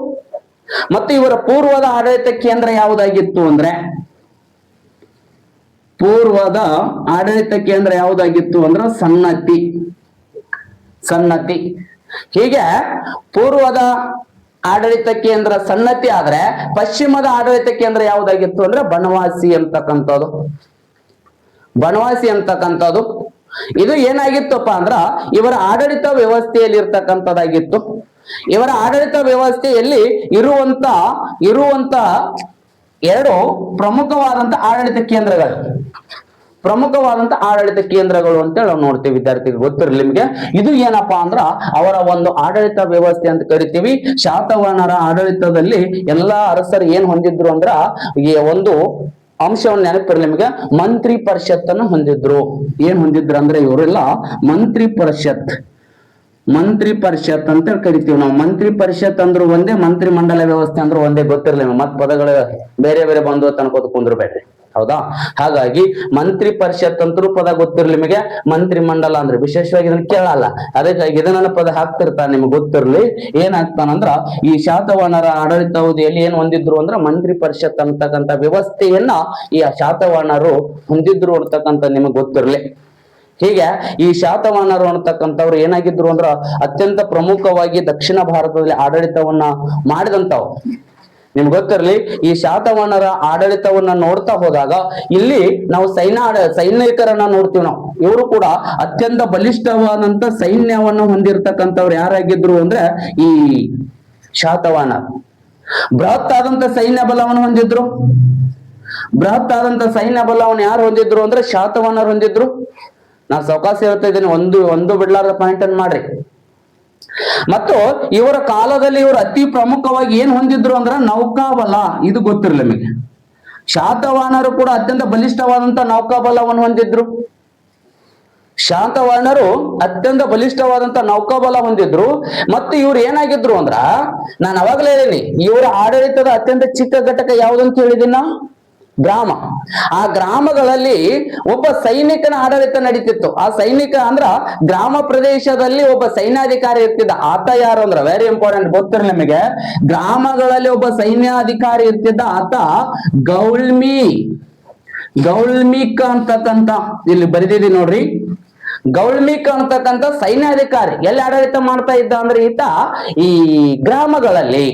ಮತ್ತು ಇವರ ಪೂರ್ವದ ಆಡಳಿತ ಕೇಂದ್ರ ಯಾವುದಾಗಿತ್ತು ಅಂದ್ರೆ ಸನ್ನತಿ. ಹೀಗೆ ಪೂರ್ವದ ಆಡಳಿತ ಕೇಂದ್ರ ಸನ್ನತಿ ಆದ್ರೆ ಪಶ್ಚಿಮದ ಆಡಳಿತ ಕೇಂದ್ರ ಯಾವುದಾಗಿತ್ತು ಅಂದ್ರೆ ಬನವಾಸಿ ಅಂತಕ್ಕಂಥದ್ದು. ಇದು ಏನಾಗಿತ್ತಪ್ಪ ಅಂದ್ರ ಇವರ ಆಡಳಿತ ವ್ಯವಸ್ಥೆಯಲ್ಲಿ ಇರ್ತಕ್ಕಂಥದ್ದಾಗಿತ್ತು. ಇವರ ಆಡಳಿತ ವ್ಯವಸ್ಥೆಯಲ್ಲಿ ಇರುವಂತ ಎರಡು ಪ್ರಮುಖವಾದಂತ ಆಡಳಿತ ಕೇಂದ್ರಗಳು ಅಂತೇಳಿ ನಾವು ನೋಡ್ತೀವಿ. ವಿದ್ಯಾರ್ಥಿಗಳು ಗೊತ್ತಿರಲಿ ನಿಮ್ಗೆ. ಇದು ಏನಪ್ಪಾ ಅಂದ್ರ ಅವರ ಒಂದು ಆಡಳಿತ ವ್ಯವಸ್ಥೆ ಅಂತ ಕರಿತೀವಿ. ಶಾತವಾಹನರ ಆಡಳಿತದಲ್ಲಿ ಎಲ್ಲಾ ಅರಸರು ಏನ್ ಹೊಂದಿದ್ರು ಅಂದ್ರ ಈ ಒಂದು ಅಂಶವನ್ನು ನೆನಪಿರಲಿ ನಿಮ್ಗೆ, ಮಂತ್ರಿ ಪರಿಷತ್ತನ್ನು ಹೊಂದಿದ್ರು. ಏನ್ ಹೊಂದಿದ್ರು ಅಂದ್ರೆ ಇವರೆಲ್ಲ ಮಂತ್ರಿ ಪರಿಷತ್ ಅಂತ ಕರಿತೀವಿ ನಾವು. ಮಂತ್ರಿ ಪರಿಷತ್ ಅಂದ್ರು ಒಂದೇ, ಮಂತ್ರಿ ಮಂಡಲ ವ್ಯವಸ್ಥೆ ಅಂದ್ರು ಒಂದೇ. ಗೊತ್ತಿರಲಿ ಮತ್ ಪದಗಳು ಬೇರೆ ಬೇರೆ ಬಂದು ಅನ್ಕೋತ ಕುಂದ್ರಬೇಡ್ರಿ, ಹೌದಾ? ಹಾಗಾಗಿ ಮಂತ್ರಿ ಪರಿಷತ್ ಅಂತರೂ ಪದ ಗೊತ್ತಿರ್ಲಿ ನಿಮಗೆ. ಮಂತ್ರಿ ಮಂಡಲ ಅಂದ್ರೆ ವಿಶೇಷವಾಗಿ ಇದನ್ನ ಕೇಳಲ್ಲ, ಅದಕ್ಕಾಗಿ ಇದನ್ನ ಪದ ಹಾಕ್ತಿರ್ತಾನೆ, ನಿಮ್ಗೆ ಗೊತ್ತಿರ್ಲಿ. ಏನಾಗ್ತಾನಂದ್ರ ಈ ಶಾತವಾಹನರ ಆಡಳಿತಾವಧಿಯಲ್ಲಿ ಏನ್ ಹೊಂದಿದ್ರು ಅಂದ್ರ ಮಂತ್ರಿ ಪರಿಷತ್ ಅಂತಕ್ಕಂಥ ವ್ಯವಸ್ಥೆಯನ್ನ ಈ ಶಾತವಾಹನರು ಹೊಂದಿದ್ರು ಅಂತಕ್ಕಂಥ ನಿಮಗ್ ಗೊತ್ತಿರ್ಲಿ. ಹೀಗೆ ಈ ಶಾತವಾಹನರು ಅಂತಕ್ಕಂಥವ್ರು ಏನಾಗಿದ್ರು ಅಂದ್ರ ಅತ್ಯಂತ ಪ್ರಮುಖವಾಗಿ ದಕ್ಷಿಣ ಭಾರತದಲ್ಲಿ ಆಡಳಿತವನ್ನ ಮಾಡಿದಂಥವು. ನಿಮ್ಗೆ ಗೊತ್ತಿರಲಿ, ಈ ಶಾತವಾಹನರ ಆಡಳಿತವನ್ನ ನೋಡ್ತಾ ಹೋದಾಗ ಇಲ್ಲಿ ನಾವು ಸೈನಿಕರನ್ನ ನೋಡ್ತೀವಿ ನಾವು. ಇವರು ಕೂಡ ಅತ್ಯಂತ ಬಲಿಷ್ಠವಾದಂತ ಸೈನ್ಯವನ್ನು ಹೊಂದಿರತಕ್ಕಂಥವ್ರು ಯಾರಾಗಿದ್ರು ಅಂದ್ರೆ ಈ ಶಾತವಾಹನ. ಬೃಹತ್ ಆದಂತ ಸೈನ್ಯ ಬಲವನ್ನು ಹೊಂದಿದ್ರು. ಯಾರು ಹೊಂದಿದ್ರು ಅಂದ್ರೆ ಶಾತವಾಹನರು ಹೊಂದಿದ್ರು. ನಾನು ಸಾವಕಾಶ ಹೇಳ್ತಾ ಇದ್ದೀನಿ, ಒಂದು ಬಿಡ್ಲಾರದ ಪಾಯಿಂಟ್ ಅನ್ನು ಮಾಡ್ರಿ. ಮತ್ತು ಇವರ ಕಾಲದಲ್ಲಿ ಇವರು ಅತಿ ಪ್ರಮುಖವಾಗಿ ಏನ್ ಹೊಂದಿದ್ರು ಅಂದ್ರ ನೌಕಾಬಲ. ಇದು ಗೊತ್ತಿರಲಿ ನಿಮಗೆ. ಶಾತವಾಹನರು ಕೂಡ ಅತ್ಯಂತ ಬಲಿಷ್ಠವಾದಂತ ನೌಕಾಬಲವನ್ನು ಹೊಂದಿದ್ರು. ಮತ್ತು ಇವ್ರು ಏನಾಗಿದ್ರು ಅಂದ್ರ, ನಾನು ಅವಾಗಲೇ ಹೇಳಿನಿ, ಇವರ ಆಡಳಿತದ ಅತ್ಯಂತ ಚಿಕ್ಕ ಘಟಕ ಯಾವ್ದಂತ ಹೇಳಿದಿನ ಗ್ರಾಮ. ಆ ಗ್ರಾಮಗಳಲ್ಲಿ ಒಬ್ಬ ಸೈನಿಕನ ಆಡಳಿತ ನಡೀತಿತ್ತು. ಆ ಸೈನಿಕ ಅಂದ್ರ ಗ್ರಾಮ ಪ್ರದೇಶದಲ್ಲಿ ಒಬ್ಬ ಸೈನ್ಯಾಧಿಕಾರಿ ಇರ್ತಿದ್ದ. ಆತ ಯಾರು ಅಂದ್ರ ವೆರಿ ಇಂಪಾರ್ಟೆಂಟ್, ಗೊತ್ತಿರಲಿ ನಿಮಗೆ. ಗ್ರಾಮಗಳಲ್ಲಿ ಒಬ್ಬ ಸೈನ್ಯಾಧಿಕಾರಿ ಇರ್ತಿದ್ದ. ಆತ ಗೌಳ್ಮಿಕ ಅಂತಕ್ಕಂತ ಇಲ್ಲಿ ಬರೆದಿದೆ ನೋಡ್ರಿ. ಗೌಳ್ಮಿಕ್ ಅಂತಕ್ಕಂಥ ಸೈನ್ಯಾಧಿಕಾರಿ ಎಲ್ಲಿ ಆಡಳಿತ ಮಾಡ್ತಾ ಇದ್ದ ಅಂದ್ರೆ ಈತ ಈ ಗ್ರಾಮಗಳಲ್ಲಿ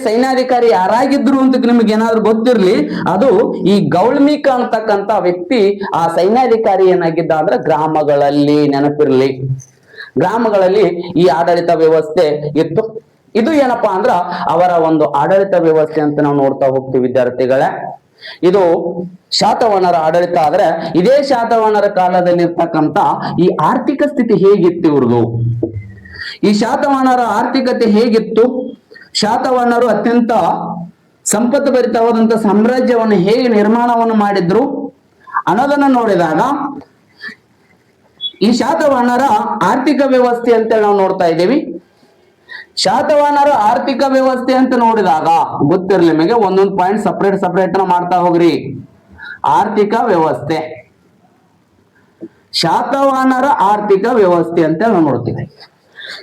ಸೈನ್ಯಾಧಿಕಾರಿ ಯಾರಾಗಿದ್ರು ಅಂತ ನಿಮ್ಗೆ ಏನಾದ್ರು ಗೊತ್ತಿರ್ಲಿ, ಅದು ಈ ಗೌಳ್ಮಿಕ ಅಂತಕ್ಕಂತ ವ್ಯಕ್ತಿ ಆ ಸೈನ್ಯಾಧಿಕಾರಿ ಏನಾಗಿದ್ದ ಅಂದ್ರೆ ಗ್ರಾಮಗಳಲ್ಲಿ, ನೆನಪಿರ್ಲಿ, ಗ್ರಾಮಗಳಲ್ಲಿ ಈ ಆಡಳಿತ ವ್ಯವಸ್ಥೆ ಇತ್ತು. ಇದು ಏನಪ್ಪಾ ಅಂದ್ರ ಅವರ ಒಂದು ಆಡಳಿತ ವ್ಯವಸ್ಥೆ ಅಂತ ನಾವು ನೋಡ್ತಾ ಹೋಗ್ತೀವಿ ವಿದ್ಯಾರ್ಥಿಗಳೇ. ಇದು ಶಾತವಾಹನರ ಆಡಳಿತ ಆದ್ರೆ, ಇದೇ ಶಾತವಾಹನರ ಕಾಲದಲ್ಲಿ ಇರ್ತಕ್ಕಂತ ಈ ಆರ್ಥಿಕ ಸ್ಥಿತಿ ಹೇಗಿತ್ತು ಇವ್ರದು, ಈ ಶಾತವಾಹನರ ಆರ್ಥಿಕತೆ ಹೇಗಿತ್ತು, ಶಾತವಾಹನರು ಅತ್ಯಂತ ಸಂಪತ್ತು ಭರಿತವಾದಂತ ಸಾಮ್ರಾಜ್ಯವನ್ನು ಹೇಗೆ ನಿರ್ಮಾಣವನ್ನು ಮಾಡಿದ್ರು ಅನ್ನೋದನ್ನ ನೋಡಿದಾಗ, ಈ ಶಾತವಾಹನರ ಆರ್ಥಿಕ ವ್ಯವಸ್ಥೆ ಅಂತೇಳಿ ನಾವು ನೋಡ್ತಾ ಇದ್ದೀವಿ. ಶಾತವಾಹನರ ಆರ್ಥಿಕ ವ್ಯವಸ್ಥೆ ಅಂತ ನೋಡಿದಾಗ ಗೊತ್ತಿರಲಿ ನಿಮಗೆ, ಒಂದೊಂದು ಪಾಯಿಂಟ್ ಸಪರೇಟ್ ಮಾಡ್ತಾ ಹೋಗ್ರಿ. ಆರ್ಥಿಕ ವ್ಯವಸ್ಥೆ, ಶಾತವಾಹನರ ಆರ್ಥಿಕ ವ್ಯವಸ್ಥೆ ಅಂತ ನಾವು ನೋಡ್ತೀವಿ.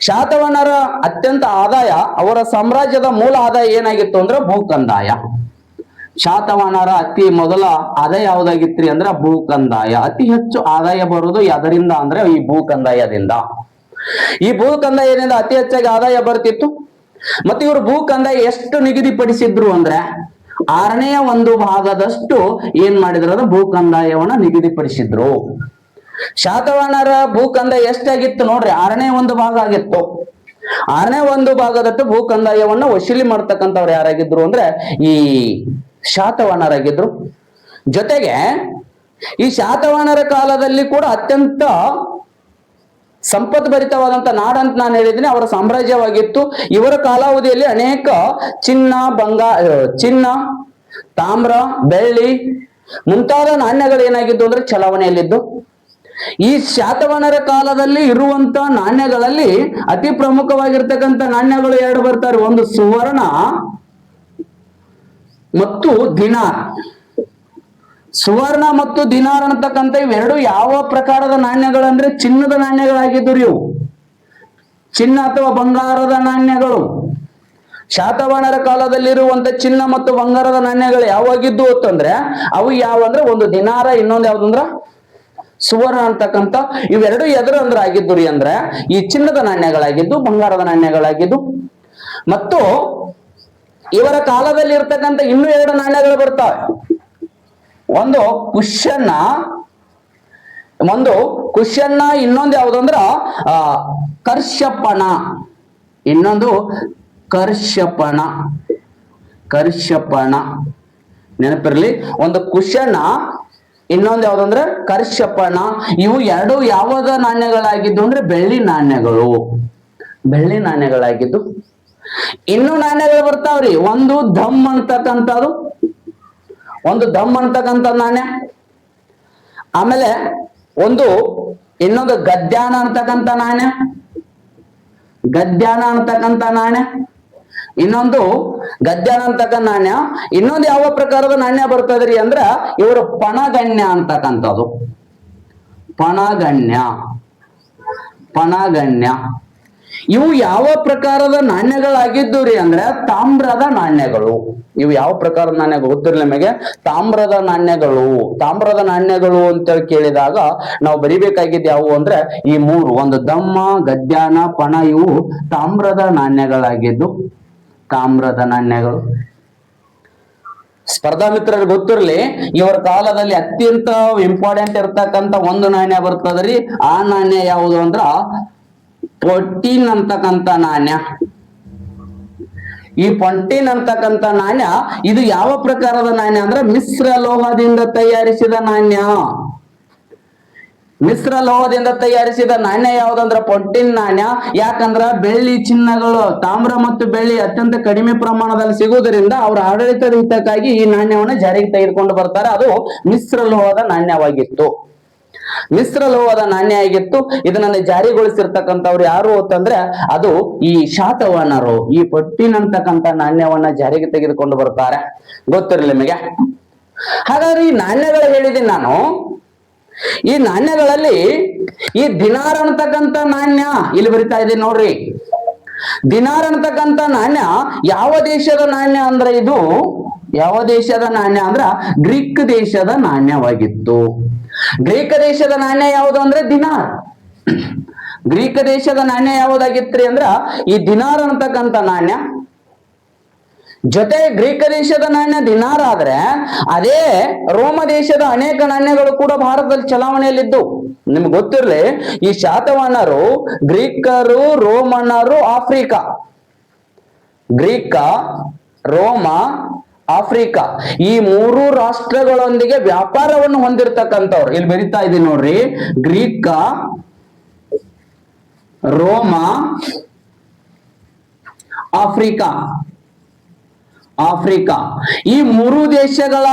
ಶಾತವಾಹನರ ಅತ್ಯಂತ ಆದಾಯ, ಅವರ ಸಾಮ್ರಾಜ್ಯದ ಮೂಲ ಆದಾಯ ಏನಾಗಿತ್ತು ಅಂದ್ರೆ ಭೂಕಂದಾಯ. ಶಾತವಾಹನರ ಅತಿ ಮೊದಲ ಆದಾಯ ಯಾವ್ದಾಗಿತ್ರಿ ಅಂದ್ರೆ ಭೂಕಂದಾಯ. ಅತಿ ಹೆಚ್ಚು ಆದಾಯ ಬರುವುದು ಯಾವ್ದರಿಂದ ಅಂದ್ರೆ ಈ ಭೂಕಂದಾಯದಿಂದ. ಈ ಭೂಕಂದಾಯದಿಂದ ಅತಿ ಹೆಚ್ಚಾಗಿ ಆದಾಯ ಬರ್ತಿತ್ತು. ಮತ್ತೆ ಇವರು ಭೂಕಂದಾಯ ಎಷ್ಟು ನಿಗದಿಪಡಿಸಿದ್ರು ಅಂದ್ರೆ 1/6 ಏನ್ ಮಾಡಿದ್ರು ಅಂದ್ರೆ ಭೂಕಂದಾಯವನ್ನ ನಿಗದಿಪಡಿಸಿದ್ರು. ಶಾತವಾಹನರ ಭೂಕಂದಾಯ ಎಷ್ಟಾಗಿತ್ತು ನೋಡ್ರಿ, 1/6 ಆಗಿತ್ತು. 1/6 ಭೂಕಂದಾಯವನ್ನ ವಸೂಲಿ ಮಾಡ್ತಕ್ಕಂಥವ್ರು ಯಾರಾಗಿದ್ರು ಅಂದ್ರೆ ಈ ಶಾತವಾಹನರಾಗಿದ್ರು. ಜೊತೆಗೆ ಈ ಶಾತವಾಹನರ ಕಾಲದಲ್ಲಿ ಕೂಡ ಅತ್ಯಂತ ಸಂಪತ್ ಭರಿತವಾದಂತ ನಾಡಂತ ನಾನು ಹೇಳಿದ್ದೀನಿ, ಅವರ ಸಾಮ್ರಾಜ್ಯವಾಗಿತ್ತು. ಇವರ ಕಾಲಾವಧಿಯಲ್ಲಿ ಅನೇಕ ಚಿನ್ನ, ತಾಮ್ರ, ಬೆಳ್ಳಿ ಮುಂತಾದ ನಾಣ್ಯಗಳು ಏನಾಗಿದ್ದು ಅಂದ್ರೆ ಚಲಾವಣೆಯಲ್ಲಿದ್ದು. ಈ ಶಾತವಾಹನರ ಕಾಲದಲ್ಲಿ ಇರುವಂತ ನಾಣ್ಯಗಳಲ್ಲಿ ಅತಿ ಪ್ರಮುಖವಾಗಿರ್ತಕ್ಕಂಥ ನಾಣ್ಯಗಳು 2 ಬರ್ತಾರೆ. ಒಂದು ಸುವರ್ಣ ಮತ್ತು ದಿನಾರ್. ಸುವರ್ಣ ಮತ್ತು ದಿನಾರ್ ಅಂತಕ್ಕಂಥ ಇವೆರಡು ಯಾವ ಪ್ರಕಾರದ ನಾಣ್ಯಗಳಂದ್ರೆ ಚಿನ್ನದ ನಾಣ್ಯಗಳಾಗಿದ್ದು ಇವು, ಚಿನ್ನ ಅಥವಾ ಬಂಗಾರದ ನಾಣ್ಯಗಳು. ಶಾತವಾಹನರ ಕಾಲದಲ್ಲಿರುವಂತ ಚಿನ್ನ ಮತ್ತು ಬಂಗಾರದ ನಾಣ್ಯಗಳು ಯಾವಾಗಿದ್ದು ಅಂತಂದ್ರೆ ಅವು ಯಾವಂದ್ರೆ ಒಂದು ದಿನಾರ, ಇನ್ನೊಂದು ಯಾವ್ದಂದ್ರ ಸುವರ್ಣ ಅಂತಕ್ಕಂಥ. ಇವೆರಡು ಎದುರು ಆಗಿದ್ದು ರೀ ಅಂದ್ರೆ ಈ ಚಿನ್ನದ ನಾಣ್ಯಗಳಾಗಿದ್ದು, ಬಂಗಾರದ ನಾಣ್ಯಗಳಾಗಿದ್ದು. ಮತ್ತು ಇವರ ಕಾಲದಲ್ಲಿ ಇರ್ತಕ್ಕಂಥ ಇನ್ನೂ 2 ನಾಣ್ಯಗಳು ಬರ್ತಾವೆ. ಒಂದು ಕುಶನ್ನ, ಇನ್ನೊಂದು ಯಾವುದು ಅಂದ್ರ ಕರ್ಷಪಣ. ಇನ್ನೊಂದು ಕರ್ಷಪಣ ನೆನಪಿರ್ಲಿ. ಒಂದು ಕುಶನ್ನ, ಇನ್ನೊಂದು ಯಾವ್ದಂದ್ರೆ ಕರ್ಷಪಣ. ಇವು 2 ಯಾವ್ದ ನಾಣ್ಯಗಳಾಗಿದ್ದು ಅಂದ್ರೆ ಬೆಳ್ಳಿ ನಾಣ್ಯಗಳಾಗಿದ್ದು. ಇನ್ನು ನಾಣ್ಯಗಳು ಬರ್ತಾವ್ರಿ. ಒಂದು ಧಮ್ ಅಂತಕ್ಕಂಥ ನಾಣ್ಯ. ಆಮೇಲೆ ಇನ್ನೊಂದು ಗದ್ಯಾನ ಅಂತಕ್ಕಂಥ ನಾಣ್ಯ. ಇನ್ನೊಂದು ಗದ್ಯಾನ ಅಂತಕ್ಕಂಥ ನಾಣ್ಯ. ಇನ್ನೊಂದು ಯಾವ ಪ್ರಕಾರದ ನಾಣ್ಯ ಬರ್ತದ್ರಿ ಅಂದ್ರ ಇವರು ಪಣಗಣ್ಯ ಅಂತಕ್ಕಂಥದ್ದು. ಪಣಗಣ್ಯ ಇವು ಯಾವ ಪ್ರಕಾರದ ನಾಣ್ಯಗಳಾಗಿದ್ದು ರೀ ಅಂದ್ರೆ ತಾಮ್ರದ ನಾಣ್ಯಗಳು. ಇವು ಯಾವ ಪ್ರಕಾರದ ನಾಣ್ಯಗಳು ಗೊತ್ತಿರಲಿ ನಿಮಗೆ, ತಾಮ್ರದ ನಾಣ್ಯಗಳು ಅಂತ ಕೇಳಿದಾಗ ನಾವು ಬರಿಬೇಕಾಗಿದ್ದು ಯಾವುವು ಅಂದ್ರೆ ಈ 3, ಒಂದು ದಮ್ಮ, ಗದ್ಯಾನ, ಪಣ. ಇವು ತಾಮ್ರದ ನಾಣ್ಯಗಳಾಗಿದ್ದು, ತಾಮ್ರದ ನಾಣ್ಯಗಳು. ಸ್ಪರ್ಧಾ ಮಿತ್ರರಿಗೆ ಗೊತ್ತಿರಲಿ, ಇವರ ಕಾಲದಲ್ಲಿ ಅತ್ಯಂತ ಇಂಪಾರ್ಟೆಂಟ್ ಇರ್ತಕ್ಕಂಥ ಒಂದು ನಾಣ್ಯ ಬರ್ತದ್ರಿ. ಆ ನಾಣ್ಯ ಯಾವುದು ಅಂದ್ರ ಪೊಟ್ಟಿನ್ ಅಂತಕ್ಕಂಥ ನಾಣ್ಯ. ಈ ಪೊಟ್ಟಿನ್ ಅಂತಕ್ಕಂಥ ನಾಣ್ಯ ಇದು ಯಾವ ಪ್ರಕಾರದ ನಾಣ್ಯ ಅಂದ್ರೆ ಮಿಶ್ರ ಲೋಹದಿಂದ ತಯಾರಿಸಿದ ನಾಣ್ಯ ಯಾವ್ದಂದ್ರ ಪೊಟ್ಟಿನ್ ನಾಣ್ಯ. ಯಾಕಂದ್ರ ಬೆಳ್ಳಿ, ಚಿನ್ನಗಳು, ತಾಮ್ರ ಮತ್ತು ಬೆಳ್ಳಿ ಅತ್ಯಂತ ಕಡಿಮೆ ಪ್ರಮಾಣದಲ್ಲಿ ಸಿಗುವುದರಿಂದ ಅವರ ಆಡಳಿತದ ಹಿತಕ್ಕಾಗಿ ಈ ನಾಣ್ಯವನ್ನು ಜಾರಿಗೆ ತೆಗೆದುಕೊಂಡು ಬರ್ತಾರೆ. ಅದು ಮಿಶ್ರ ಲೋಹದ ನಾಣ್ಯ ಆಗಿತ್ತು. ಇದನ್ನ ಜಾರಿಗೊಳಿಸಿರ್ತಕ್ಕಂಥವ್ರು ಯಾರು ಅಂತಂದ್ರೆ ಅದು ಈ ಶಾತವಾಹನರು. ಈ ಪೊಟ್ಟಿನ್ ಅಂತಕ್ಕಂಥ ನಾಣ್ಯವನ್ನ ಜಾರಿಗೆ ತೆಗೆದುಕೊಂಡು ಬರ್ತಾರೆ. ಗೊತ್ತಿರಲಿ ನಿಮಗೆ. ಹಾಗಾದ್ರೆ ಈ ನಾಣ್ಯಗಳು ಹೇಳಿದ್ದೀನಿ ನಾನು. ಈ ನಾಣ್ಯಗಳಲ್ಲಿ ಈ ದಿನಾರ್ ಅಂತಕ್ಕಂಥ ನಾಣ್ಯ ಇಲ್ಲಿ ಬರಿತಾ ಇದ್ದೀನಿ ನೋಡ್ರಿ. ದಿನಾರ್ ಅಂತಕ್ಕಂಥ ನಾಣ್ಯ ಯಾವ ದೇಶದ ನಾಣ್ಯ ಅಂದ್ರೆ ಗ್ರೀಕ್ ದೇಶದ ನಾಣ್ಯವಾಗಿತ್ತು. ಗ್ರೀಕ್ ದೇಶದ ನಾಣ್ಯ ಯಾವುದು ಅಂದ್ರೆ ದಿನಾರ್. ಗ್ರೀಕ್ ದೇಶದ ನಾಣ್ಯ ಯಾವುದಾಗಿತ್ರಿ ಅಂದ್ರ ಈ ದಿನಾರ್ ಅಂತಕ್ಕಂಥ ನಾಣ್ಯ. ಜೊತೆ ಗ್ರೀಕ್ ದೇಶದ ನಾಣ್ಯ ದಿನಾರ್ ಆದ್ರೆ ಅದೇ ರೋಮ ದೇಶದ ಅನೇಕ ನಾಣ್ಯಗಳು ಕೂಡ ಭಾರತದಲ್ಲಿ ಚಲಾವಣೆಯಲ್ಲಿದ್ದು. ನಿಮ್ಗೆ ಗೊತ್ತಿರ್ಲಿ, ಈ ಶಾತವಾಹನರು ಗ್ರೀಕರು, ರೋಮನರು, ಆಫ್ರಿಕಾ, ಗ್ರೀಕ, ರೋಮ, ಆಫ್ರಿಕಾ ಈ ಮೂರು ರಾಷ್ಟ್ರಗಳೊಂದಿಗೆ ವ್ಯಾಪಾರವನ್ನು ಹೊಂದಿರತಕ್ಕಂಥವ್ರು. ಇಲ್ಲಿ ಬರಿತಾ ಇದೀನಿ ನೋಡ್ರಿ, ಗ್ರೀಕ, ರೋಮ, ಆಫ್ರಿಕಾ. ಈ ಮೂರು ದೇಶಗಳ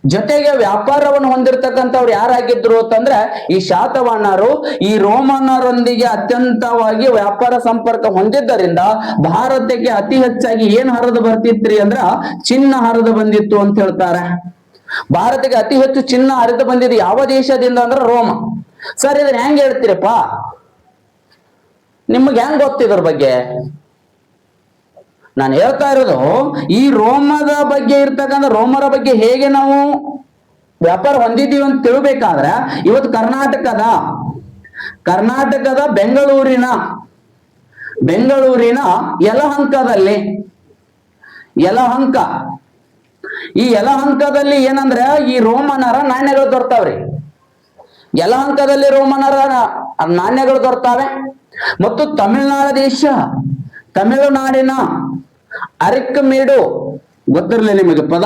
ಜೊತೆಗೆ ವ್ಯಾಪಾರವನ್ನು ಹೊಂದಿರತಕ್ಕಂಥವ್ರು ಯಾರಾಗಿದ್ರು ಅಂತಂದ್ರೆ ಈ ಶಾತವಾಹನರು ಈ ರೋಮನರೊಂದಿಗೆ ಅತ್ಯಂತವಾಗಿ ವ್ಯಾಪಾರ ಸಂಪರ್ಕ ಹೊಂದಿದ್ದರಿಂದ ಭಾರತಕ್ಕೆ ಅತಿ ಹೆಚ್ಚಾಗಿ ಏನ್ ಹರಿದು ಬರ್ತಿತ್ರಿ ಅಂದ್ರ ಚಿನ್ನ ಹರಿದು ಬಂದಿತ್ತು ಅಂತ ಹೇಳ್ತಾರೆ. ಭಾರತಕ್ಕೆ ಅತಿ ಹೆಚ್ಚು ಚಿನ್ನ ಹರಿದು ಬಂದಿದ್ದು ಯಾವ ದೇಶದಿಂದ ಅಂದ್ರ ರೋಮ. ಸರ್ ಇದನ್ನ ಹೆಂಗ್ ಹೇಳ್ತೀರಪ್ಪ, ನಿಮ್ಗೆ ಹೆಂಗ್ ಗೊತ್ತಿದ್ರ ಬಗ್ಗೆ? ನಾನು ಹೇಳ್ತಾ ಇರೋದು ಈ ರೋಮದ ಬಗ್ಗೆ ಇರ್ತಕ್ಕಂಥ ರೋಮರ ಬಗ್ಗೆ ಹೇಗೆ ನಾವು ವ್ಯಾಪಾರ ಹೊಂದಿದ್ದೀವಿ ಅಂತ ತಿಳ್ಬೇಕಾದ್ರೆ ಇವತ್ತು ಕರ್ನಾಟಕದ ಬೆಂಗಳೂರಿನ ಯಲಹಂಕ ಈ ಯಲಹಂಕದಲ್ಲಿ ಏನಂದ್ರೆ ಈ ರೋಮನರ ನಾಣ್ಯಗಳು ದೊರೆತಾವ್ರಿ. ಯಲಹಂಕದಲ್ಲಿ ರೋಮನರ ನಾಣ್ಯಗಳು ದೊರೆತಾವೆ. ಮತ್ತು ತಮಿಳುನಾಡಿನ ಅರಿಕ್ಕಮೇಡು, ಗೊತ್ತಿರಲಿ ನಿಮಗೆ ಪದ,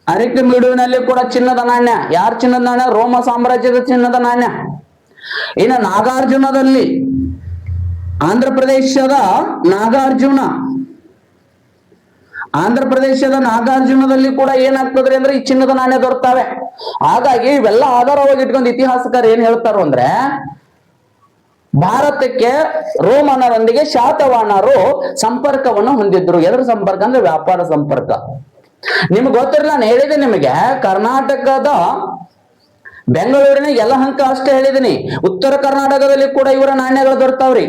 ಅರಿಕ್ಕಮೇಡುವಿನಲ್ಲಿ ಕೂಡ ಚಿನ್ನದ ನಾಣ್ಯ. ಯಾರ ಚಿನ್ನದ ನಾಣ್ಯ? ರೋಮ ಸಾಮ್ರಾಜ್ಯದ ಚಿನ್ನದ ನಾಣ್ಯ. ಇನ್ನು ನಾಗಾರ್ಜುನದಲ್ಲಿ, ಆಂಧ್ರ ಪ್ರದೇಶದ ನಾಗಾರ್ಜುನದಲ್ಲಿ ಕೂಡ ಏನಾಗ್ತದ್ರಿ ಅಂದ್ರೆ ಈ ಚಿನ್ನದ ನಾಣ್ಯ ದೊರೆತಾವೆ. ಹಾಗಾಗಿ ಇವೆಲ್ಲ ಆಧಾರವಾಗಿ ಇಟ್ಕೊಂಡು ಇತಿಹಾಸಕಾರ ಏನ್ ಹೇಳ್ತಾರೋ ಅಂದ್ರೆ ಭಾರತಕ್ಕೆ ರೋಮನರೊಂದಿಗೆ ಶಾತವಾಹನರು ಸಂಪರ್ಕವನ್ನು ಹೊಂದಿದ್ರು. ಎದ್ರ ಸಂಪರ್ಕ ಅಂದ್ರೆ ವ್ಯಾಪಾರ ಸಂಪರ್ಕ. ನಿಮ್ಗೆ ಗೊತ್ತಿರಲ್ಲ, ನಾನು ಹೇಳಿದೆ ನಿಮಗೆ, ಕರ್ನಾಟಕದ ಬೆಂಗಳೂರಿನ ಯಲಹಂಕ ಅಷ್ಟೇ ಹೇಳಿದೀನಿ. ಉತ್ತರ ಕರ್ನಾಟಕದಲ್ಲಿ ಕೂಡ ಇವರ ನಾಣ್ಯಗಳು ದೊರೆತಾವ್ರಿ.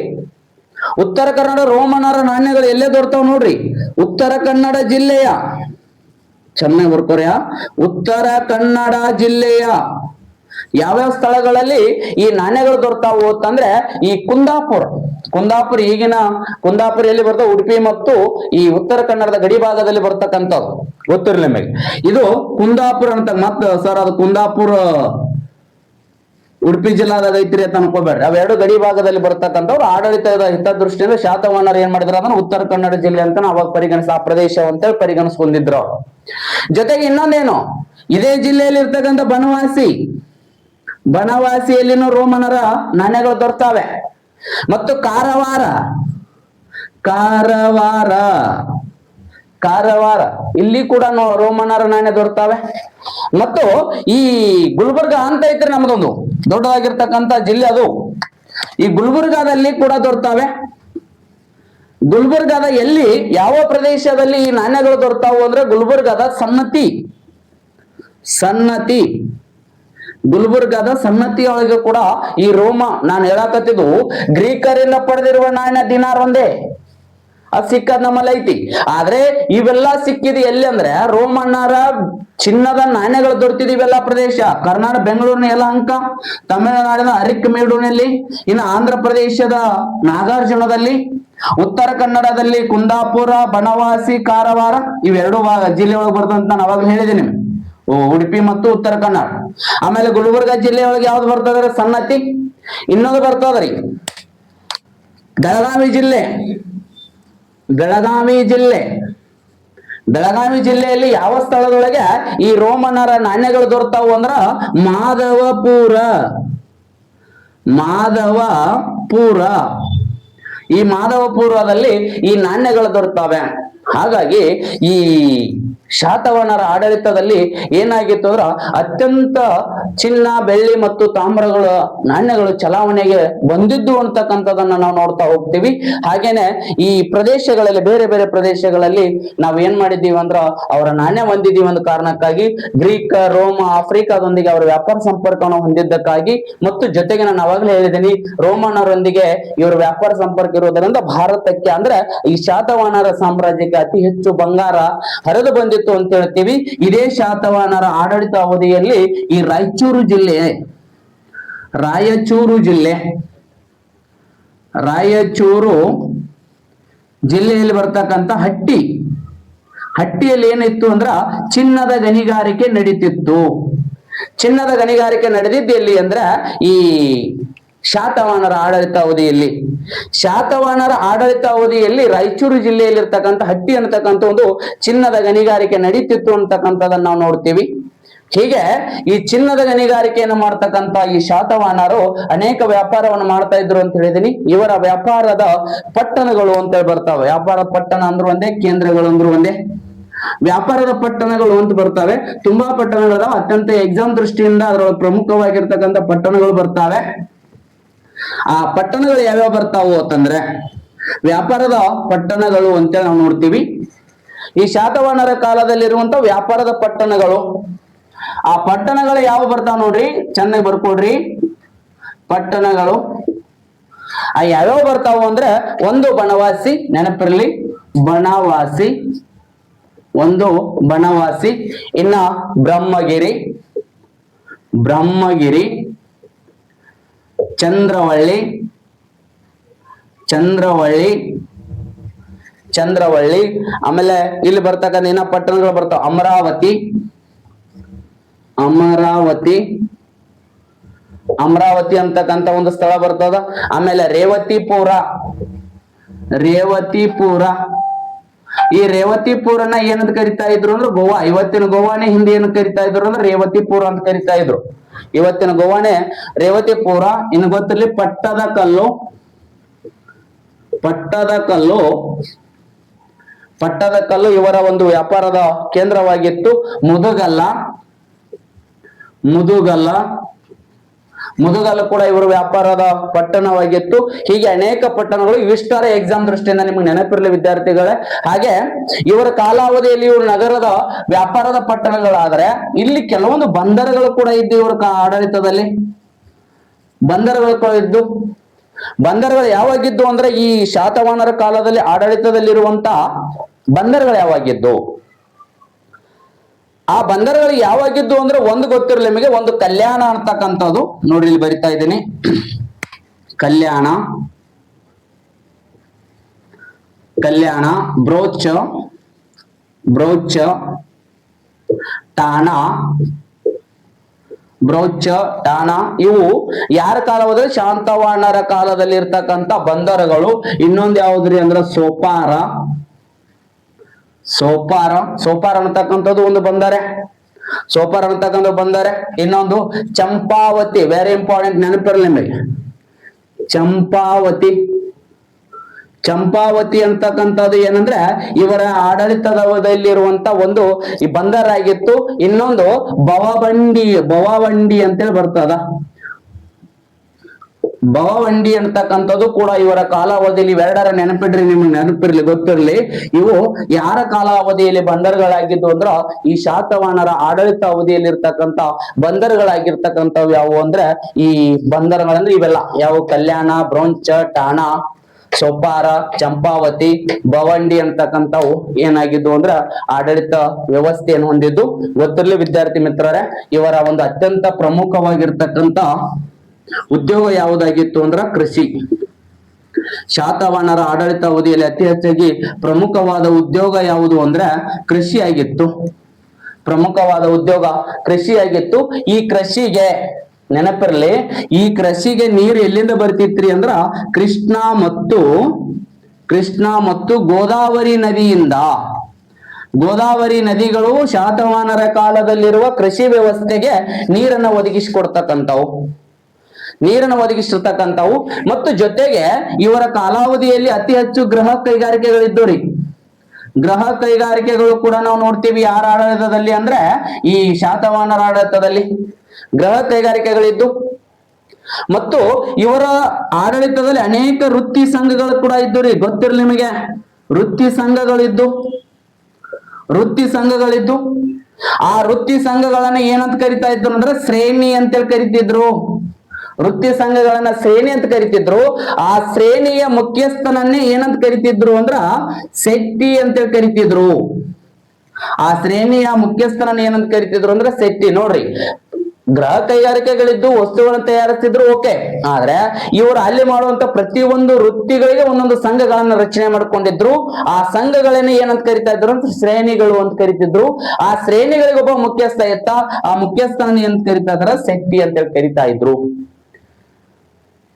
ಉತ್ತರ ಕನ್ನಡ ರೋಮನರ ನಾಣ್ಯಗಳು ಎಲ್ಲೇ ದೊರೆತಾವ್ ನೋಡ್ರಿ. ಉತ್ತರ ಕನ್ನಡ ಜಿಲ್ಲೆಯ, ಚೆನ್ನಾಗಿ ಬರ್ಕೋರ್ಯ, ಉತ್ತರ ಕನ್ನಡ ಜಿಲ್ಲೆಯ ಯಾವ್ಯಾವ ಸ್ಥಳಗಳಲ್ಲಿ ಈ ನಾಣ್ಯಗಳು ದೊರೆತಾವು ಅಂತಂದ್ರೆ ಈ ಕುಂದಾಪುರ ಈಗಿನ ಕುಂದಾಪುರ ಎಲ್ಲಿ ಬರ್ತಾವ? ಉಡುಪಿ ಮತ್ತು ಈ ಉತ್ತರ ಕನ್ನಡದ ಗಡಿ ಭಾಗದಲ್ಲಿ ಬರ್ತಕ್ಕಂಥದ್ದು. ಗೊತ್ತಿರಲಿ ನಿಮಗೆ. ಇದು ಕುಂದಾಪುರ ಅಂತ. ಮತ್ತ ಸರ್ ಅದು ಕುಂದಾಪುರ ಉಡುಪಿ ಜಿಲ್ಲಾದಾಗ ಐತ್ರಿ ಅಂತ ಅನ್ಕೋಬೇಡ್ರಿ. ಅವೆರಡು ಗಡಿ ಭಾಗದಲ್ಲಿ ಬರ್ತಕ್ಕಂಥವ್ರು ಆಡಳಿತದ ಹಿತದೃಷ್ಟಿಯಿಂದ ಶಾತವಾಹನರು ಏನ್ ಮಾಡಿದ್ರ ಅದನ್ನ ಉತ್ತರ ಕನ್ನಡ ಜಿಲ್ಲೆ ಅಂತ ಅವಾಗ ಆ ಪ್ರದೇಶ ಅಂತೇಳಿ ಪರಿಗಣಿಸ್ಕೊಂಡಿದ್ರು. ಜೊತೆಗೆ ಇನ್ನೊಂದೇನು, ಇದೇ ಜಿಲ್ಲೆಯಲ್ಲಿ ಇರ್ತಕ್ಕಂಥ ಬನವಾಸಿಯಲ್ಲಿನೂ ರೋಮನರ ನಾಣ್ಯಗಳು ದೊರೆತಾವೆ. ಮತ್ತು ಕಾರವಾರ ಇಲ್ಲಿ ಕೂಡ ರೋಮನರ ನಾಣ್ಯ ದೊರೆತಾವೆ. ಮತ್ತು ಈ ಗುಲ್ಬರ್ಗ ಅಂತ ಐತ್ರಿ ನಮ್ದೊಂದು ದೊಡ್ಡದಾಗಿರ್ತಕ್ಕಂಥ ಜಿಲ್ಲೆ, ಅದು ಈ ಗುಲ್ಬರ್ಗಾದಲ್ಲಿ ಕೂಡ ದೊರೆತಾವೆ. ಗುಲ್ಬರ್ಗಾದ ಎಲ್ಲಿ ಯಾವ ಪ್ರದೇಶದಲ್ಲಿ ಈ ನಾಣ್ಯಗಳು ದೊರೆತಾವು ಅಂದ್ರೆ ಗುಲ್ಬರ್ಗಾದ ಸನ್ನತಿ ಒಳಗೆ ಕೂಡ ಈ ರೋಮ, ನಾನು ಹೇಳಕತ್ತಿದ್ದು ಗ್ರೀಕರಿಂದ ಪಡೆದಿರುವ ನಾಣ್ಯ ದಿನಾರ್ ಒಂದೇ, ಅದು ಸಿಕ್ಕದ್ ನಮ್ಮಲ್ಲಿ ಐತಿ. ಆದ್ರೆ ಇವೆಲ್ಲ ಸಿಕ್ಕಿದ್ ಎಲ್ಲಿ ಅಂದ್ರೆ ರೋಮನ್ನರ ಚಿನ್ನದ ನಾಣ್ಯಗಳು ದೊರೆತಿದ್ ಇವೆಲ್ಲ ಪ್ರದೇಶ. ಕರ್ನಾಟಕ ಬೆಂಗಳೂರಿನ ಯಲಹಂಕ, ತಮಿಳುನಾಡಿನ ಅರಿಕ್ಕಮೇಡುನಲ್ಲಿ, ಇನ್ನು ಆಂಧ್ರ ಪ್ರದೇಶದ ನಾಗಾರ್ಜುನದಲ್ಲಿ, ಉತ್ತರ ಕನ್ನಡದಲ್ಲಿ ಕುಂದಾಪುರ, ಬನವಾಸಿ, ಕಾರವಾರ ಇವೆರಡು ಜಿಲ್ಲೆ ಒಳಗೆ ಬರ್ತಂತ ನಾನು ಅವಾಗ ಹೇಳಿದ್ದೀನಿ. ಉಡುಪಿ ಮತ್ತು ಉತ್ತರ ಕನ್ನಡ. ಆಮೇಲೆ ಗುಲ್ಬರ್ಗ ಜಿಲ್ಲೆ ಒಳಗೆ ಯಾವ್ದು ಬರ್ತದ್ರೆ ಸನ್ನತಿ. ಇನ್ನೊಂದು ಬರ್ತದ್ರಿ ಬೆಳಗಾವಿ ಜಿಲ್ಲೆಯಲ್ಲಿ ಯಾವ ಸ್ಥಳದೊಳಗೆ ಈ ರೋಮನರ ನಾಣ್ಯಗಳು ದೊರೆತಾವು ಅಂದ್ರ ಮಾಧವಪುರ. ಈ ಮಾಧವಪುರದಲ್ಲಿ ಈ ನಾಣ್ಯಗಳು ದೊರೆತಾವೆ. ಹಾಗಾಗಿ ಈ ಶಾತವಾಹನರ ಆಡಳಿತದಲ್ಲಿ ಏನಾಗಿತ್ತು ಅಂದ್ರ ಅತ್ಯಂತ ಚಿನ್ನ, ಬೆಳ್ಳಿ ಮತ್ತು ತಾಮ್ರಗಳ ನಾಣ್ಯಗಳು ಚಲಾವಣೆಗೆ ಬಂದಿದ್ದು ಅಂತಕ್ಕಂಥದನ್ನ ನಾವು ನೋಡ್ತಾ ಹೋಗ್ತೀವಿ. ಹಾಗೇನೆ ಈ ಪ್ರದೇಶಗಳಲ್ಲಿ, ಬೇರೆ ಬೇರೆ ಪ್ರದೇಶಗಳಲ್ಲಿ ನಾವು ಏನ್ ಮಾಡಿದ್ದೀವಿ ಅಂದ್ರ ಅವರ ನಾಣ್ಯ ಹೊಂದಿದ್ದೀವಿ ಒಂದು ಕಾರಣಕ್ಕಾಗಿ, ಗ್ರೀಕ್, ರೋಮ, ಆಫ್ರಿಕಾದೊಂದಿಗೆ ಅವರ ವ್ಯಾಪಾರ ಸಂಪರ್ಕವನ್ನು ಹೊಂದಿದ್ದಕ್ಕಾಗಿ, ಮತ್ತು ಜೊತೆಗೆ ನಾನು ಅವಾಗಲೇ ಹೇಳಿದ್ದೀನಿ ರೋಮನರೊಂದಿಗೆ ಇವರ ವ್ಯಾಪಾರ ಸಂಪರ್ಕ ಇರುವುದರಿಂದ ಭಾರತಕ್ಕೆ ಅಂದ್ರೆ ಈ ಶಾತವಾಹನರ ಸಾಮ್ರಾಜ್ಯಕ್ಕೆ ಅತಿ ಹೆಚ್ಚು ಬಂಗಾರ ಹರಿದು ಬಂದಿದ್ದು ನಡೀತಿತ್ತು ಅಂತ ಹೇಳ್ತೀವಿ. ಇದೇ ಶಾತವಾಹನರ ಆಡಳಿತ ಅವಧಿಯಲ್ಲಿ ಈ ರಾಯಚೂರು ಜಿಲ್ಲೆಯಲ್ಲಿ ಬರ್ತಕ್ಕಂಥ ಹಟ್ಟಿಯಲ್ಲಿ ಏನಿತ್ತು ಅಂದ್ರ ಚಿನ್ನದ ಗಣಿಗಾರಿಕೆ ನಡೀತಿತ್ತು. ಚಿನ್ನದ ಗಣಿಗಾರಿಕೆ ನಡೆದಿದ್ದು ಎಲ್ಲಿ ಅಂದ್ರ ಈ ಶಾತವಾಹನರ ಆಡಳಿತ ಅವಧಿಯಲ್ಲಿ ರಾಯಚೂರು ಜಿಲ್ಲೆಯಲ್ಲಿ ಇರ್ತಕ್ಕಂಥ ಹಟ್ಟಿ ಅನ್ನತಕ್ಕಂಥ ಒಂದು ಚಿನ್ನದ ಗಣಿಗಾರಿಕೆ ನಡೀತಿತ್ತು ಅಂತಕ್ಕಂಥದನ್ನ ನಾವು ನೋಡ್ತೀವಿ. ಹೀಗೆ ಈ ಚಿನ್ನದ ಗಣಿಗಾರಿಕೆಯನ್ನು ಮಾಡ್ತಕ್ಕಂಥ ಈ ಶಾತವಾಹನರು ಅನೇಕ ವ್ಯಾಪಾರವನ್ನು ಮಾಡ್ತಾ ಇದ್ರು ಅಂತ ಹೇಳಿದೀನಿ. ಇವರ ವ್ಯಾಪಾರದ ಪಟ್ಟಣಗಳು ಅಂತ ಬರ್ತಾವೆ. ವ್ಯಾಪಾರ ಪಟ್ಟಣ ಅಂದ್ರು ಒಂದೇ, ಕೇಂದ್ರಗಳು ಅಂದ್ರು ಒಂದೇ. ವ್ಯಾಪಾರದ ಪಟ್ಟಣಗಳು ಅಂತ ಬರ್ತವೆ. ತುಂಬಾ ಪಟ್ಟಣಗಳು ಅತ್ಯಂತ ಎಕ್ಸಾಮ್ ದೃಷ್ಟಿಯಿಂದ ಅದರೊಳಗೆ ಪ್ರಮುಖವಾಗಿರ್ತಕ್ಕಂಥ ಪಟ್ಟಣಗಳು ಬರ್ತಾವೆ. ಆ ಪಟ್ಟಣಗಳು ಯಾವ್ಯಾವ ಬರ್ತಾವು ಅಂತಂದ್ರೆ ವ್ಯಾಪಾರದ ಪಟ್ಟಣಗಳು ಅಂತೇಳಿ ನಾವು ನೋಡ್ತೀವಿ. ಈ ಶಾತವಾಹನರ ಕಾಲದಲ್ಲಿರುವಂತ ವ್ಯಾಪಾರದ ಪಟ್ಟಣಗಳು, ಆ ಪಟ್ಟಣಗಳು ಯಾವ ಬರ್ತಾವ ನೋಡ್ರಿ, ಚೆನ್ನಾಗಿ ಬರ್ಕೊಡ್ರಿ. ಪಟ್ಟಣಗಳು ಯಾವ್ಯಾವ ಬರ್ತಾವು ಅಂದ್ರೆ ಒಂದು ಬನವಾಸಿ, ನೆನಪಿರ್ಲಿ ಬನವಾಸಿ, ಇನ್ನ ಬ್ರಹ್ಮಗಿರಿ, ಚಂದ್ರವಳ್ಳಿ, ಆಮೇಲೆ ಇಲ್ಲಿ ಬರ್ತಕ್ಕಂಥ ಇನ್ನ ಪಟ್ಟಣಗಳು ಬರ್ತಾವ ಅಮರಾವತಿ ಅಂತಕ್ಕಂಥ ಒಂದು ಸ್ಥಳ ಬರ್ತದ. ಆಮೇಲೆ ರೇವತಿಪುರ, ಈ ರೇವತಿಪುರನ ಏನಂತ ಕರಿತಾ ಇದ್ರು ಅಂದ್ರೆ ಗೋವಾ. ಇವತ್ತಿನ ಗೋವಾನೇ ಹಿಂದೆ ಏನ್ ಕರಿತಾ ಇದ್ರು ಅಂದ್ರೆ ರೇವತಿಪುರ ಅಂತ ಕರಿತಾ ಇದ್ರು. ಇವತ್ತಿನ ಗೋವಾನೇ ರೇವತಿಪುರ. ಇನ್ನು ಗೊತ್ತಿರ್ಲಿ ಪಟ್ಟದಕಲ್ಲು ಇವರ ಒಂದು ವ್ಯಾಪಾರದ ಕೇಂದ್ರವಾಗಿತ್ತು. ಮುದುಗಲ್ಲ ಕೂಡ ಇವರು ವ್ಯಾಪಾರದ ಪಟ್ಟಣವಾಗಿತ್ತು. ಹೀಗೆ ಅನೇಕ ಪಟ್ಟಣಗಳು ಇವಿಷ್ಟರ ಎಕ್ಸಾಮ್ ದೃಷ್ಟಿಯಿಂದ ನಿಮ್ಗೆ ನೆನಪಿರಲಿ ವಿದ್ಯಾರ್ಥಿಗಳೇ. ಹಾಗೆ ಇವರ ಕಾಲಾವಧಿಯಲ್ಲಿ ಇವರು ನಗರದ ವ್ಯಾಪಾರದ ಪಟ್ಟಣಗಳಾದರೆ ಇಲ್ಲಿ ಕೆಲವೊಂದು ಬಂದರುಗಳು ಕೂಡ ಇದ್ದು ಇವರ ಆಡಳಿತದಲ್ಲಿ. ಬಂದರುಗಳು ಯಾವಾಗಿದ್ದು ಅಂದ್ರೆ ಈ ಶಾತವಾಹನರ ಕಾಲದಲ್ಲಿ ಆಡಳಿತದಲ್ಲಿರುವಂತ ಬಂದರುಗಳು ಯಾವಾಗಿದ್ದು, ಆ ಬಂದರುಗಳು ಯಾವಾಗಿದ್ದು ಅಂದ್ರೆ ಒಂದು ಗೊತ್ತಿರಲಿ ನಿಮಗೆ, ಒಂದು ಕಲ್ಯಾಣ ಅಂತಕ್ಕಂಥದ್ದು ನೋಡಿ ಇಲ್ಲಿ ಬರಿತಾ ಇದ್ದೀನಿ. ಕಲ್ಯಾಣ, ಬ್ರೋಚ್, ಟಾಣಾ, ಇವು ಯಾರ ಕಾಲದಲ್ಲಿ ಶಾತವಾಹನರ ಕಾಲದಲ್ಲಿ ಇರ್ತಕ್ಕಂಥ ಬಂದರುಗಳು. ಇನ್ನೊಂದು ಯಾವ್ದ್ರಿ ಅಂದ್ರೆ ಸೋಪಾರ ಅಂತಕ್ಕಂಥದ್ದು ಒಂದು ಬಂದರೆ. ಇನ್ನೊಂದು ಚಂಪಾವತಿ, ವೆರಿ ಇಂಪಾರ್ಟೆಂಟ್, ನೆನಪಿರಲಿ ನಿಮಗೆ. ಚಂಪಾವತಿ ಅಂತಕ್ಕಂಥದ್ದು ಏನಂದ್ರೆ ಇವರ ಆಡಳಿತದಲ್ಲಿರುವಂತ ಒಂದು ಈ ಬಂದರಾಗಿತ್ತು. ಇನ್ನೊಂದು ಬವವಂಡಿ ಅಂತೇಳಿ ಬರ್ತದ. ಬವವಂಡಿ ಅಂತಕ್ಕಂಥದ್ದು ಕೂಡ ಇವರ ಕಾಲಾವಧಿಯಲ್ಲಿ, ಇವೆರಡರ ನೆನಪಿಡ್ರಿ, ನಿಮ್ಗೆ ನೆನಪಿರ್ಲಿ, ಗೊತ್ತಿರ್ಲಿ. ಇವು ಯಾರ ಕಾಲಾವಧಿಯಲ್ಲಿ ಬಂದರುಗಳಾಗಿದ್ದು ಅಂದ್ರ ಈ ಶಾತವಾಹನರ ಆಡಳಿತ ಅವಧಿಯಲ್ಲಿ ಇರ್ತಕ್ಕಂಥ ಬಂದರುಗಳಾಗಿರ್ತಕ್ಕಂಥವು ಯಾವುವು ಅಂದ್ರೆ ಈ ಬಂದರುಗಳಂದ್ರೆ ಇವೆಲ್ಲ ಯಾವ, ಕಲ್ಯಾಣ, ಬ್ರೋಂಚ್, ಟಾಣಾ, ಸೋಪಾರ, ಚಂಪಾವತಿ, ಬವಂಡಿ ಅಂತಕ್ಕಂಥವು ಏನಾಗಿದ್ದು ಅಂದ್ರ ಆಡಳಿತ ವ್ಯವಸ್ಥೆಯನ್ನು ಹೊಂದಿದ್ದು. ಗೊತ್ತಿರ್ಲಿ ವಿದ್ಯಾರ್ಥಿ ಮಿತ್ರರೇ, ಇವರ ಒಂದು ಅತ್ಯಂತ ಪ್ರಮುಖವಾಗಿರ್ತಕ್ಕಂಥ ಉದ್ಯೋಗ ಯಾವುದಾಗಿತ್ತು ಅಂದ್ರ ಕೃಷಿ. ಶಾತವಾಹನರ ಆಡಳಿತ ಅವಧಿಯಲ್ಲಿ ಅತಿ ಹೆಚ್ಚಾಗಿ ಪ್ರಮುಖವಾದ ಉದ್ಯೋಗ ಯಾವುದು ಅಂದ್ರೆ ಕೃಷಿಯಾಗಿತ್ತು. ಈ ಕೃಷಿಗೆ ನೆನಪಿರ್ಲಿ, ಈ ಕೃಷಿಗೆ ನೀರು ಎಲ್ಲಿಂದ ಬರ್ತಿತ್ರಿ ಅಂದ್ರ ಕೃಷ್ಣ ಮತ್ತು ಗೋದಾವರಿ ನದಿಯಿಂದ. ಗೋದಾವರಿ ನದಿಗಳು ಶಾತವಾಹನರ ಕಾಲದಲ್ಲಿರುವ ಕೃಷಿ ವ್ಯವಸ್ಥೆಗೆ ನೀರನ್ನು ಒದಗಿಸಿರ್ತಕ್ಕಂಥವು. ಮತ್ತು ಜೊತೆಗೆ ಇವರ ಕಾಲಾವಧಿಯಲ್ಲಿ ಅತಿ ಹೆಚ್ಚು ಗೃಹ ಕೈಗಾರಿಕೆಗಳಿದ್ದವು. ಗೃಹ ಕೈಗಾರಿಕೆಗಳು ಕೂಡ ನಾವು ನೋಡ್ತೀವಿ ಯಾರ ಆಡಳಿತದಲ್ಲಿ ಅಂದ್ರೆ ಈ ಶಾತವಾಹನರ ಆಡಳಿತದಲ್ಲಿ ಗೃಹ ಕೈಗಾರಿಕೆಗಳಿದ್ದು. ಮತ್ತು ಇವರ ಆಡಳಿತದಲ್ಲಿ ಅನೇಕ ವೃತ್ತಿ ಸಂಘಗಳು ಕೂಡ ಇದ್ದು ರೀ, ಗೊತ್ತಿರಲಿ ನಿಮಗೆ. ವೃತ್ತಿ ಸಂಘಗಳಿದ್ದು ಆ ವೃತ್ತಿ ಸಂಘಗಳನ್ನ ಏನಂತ ಕರಿತಾ ಇದ್ರು ಅಂದ್ರೆ ಶ್ರೇಣಿ ಅಂತೇಳಿ ಕರಿತಿದ್ರು. ವೃತ್ತಿ ಸಂಘಗಳನ್ನ ಶ್ರೇಣಿ ಅಂತ ಕರಿತಿದ್ರು. ಆ ಶ್ರೇಣಿಯ ಮುಖ್ಯಸ್ಥನನ್ನೇ ಏನಂತ ಕರಿತಿದ್ರು ಅಂದ್ರ ಶೆಟ್ಟಿ ಅಂತೇಳಿ ಕರಿತಿದ್ರು. ಆ ಶ್ರೇಣಿಯ ಮುಖ್ಯಸ್ಥರನ್ನ ಏನಂತ ಕರಿತಿದ್ರು ಅಂದ್ರೆ ಶೆಟ್ಟಿ. ನೋಡ್ರಿ, ಗೃಹ ಕೈಗಾರಿಕೆಗಳಿದ್ದು ವಸ್ತುಗಳನ್ನು ತಯಾರಿಸ್ತಿದ್ರು, ಓಕೆ. ಆದ್ರೆ ಇವರು ಅಲ್ಲಿ ಮಾಡುವಂತ ಪ್ರತಿಯೊಂದು ವೃತ್ತಿಗಳಿಗೆ ಒಂದೊಂದು ಸಂಘಗಳನ್ನ ರಚನೆ ಮಾಡ್ಕೊಂಡಿದ್ರು. ಆ ಸಂಘಗಳನ್ನ ಏನಂತ ಕರಿತಾ ಇದ್ರು ಅಂತ ಶ್ರೇಣಿಗಳು ಅಂತ ಕರಿತಿದ್ರು. ಆ ಶ್ರೇಣಿಗಳಿಗೆ ಒಬ್ಬ ಮುಖ್ಯಸ್ಥ ಇತ್ತ, ಆ ಮುಖ್ಯಸ್ಥನ ಏನಂತ ಕರಿತಾ ಇದ್ರ ಶೆಟ್ಟಿ ಅಂತ ಹೇಳಿ ಕರಿತಾ ಇದ್ರು.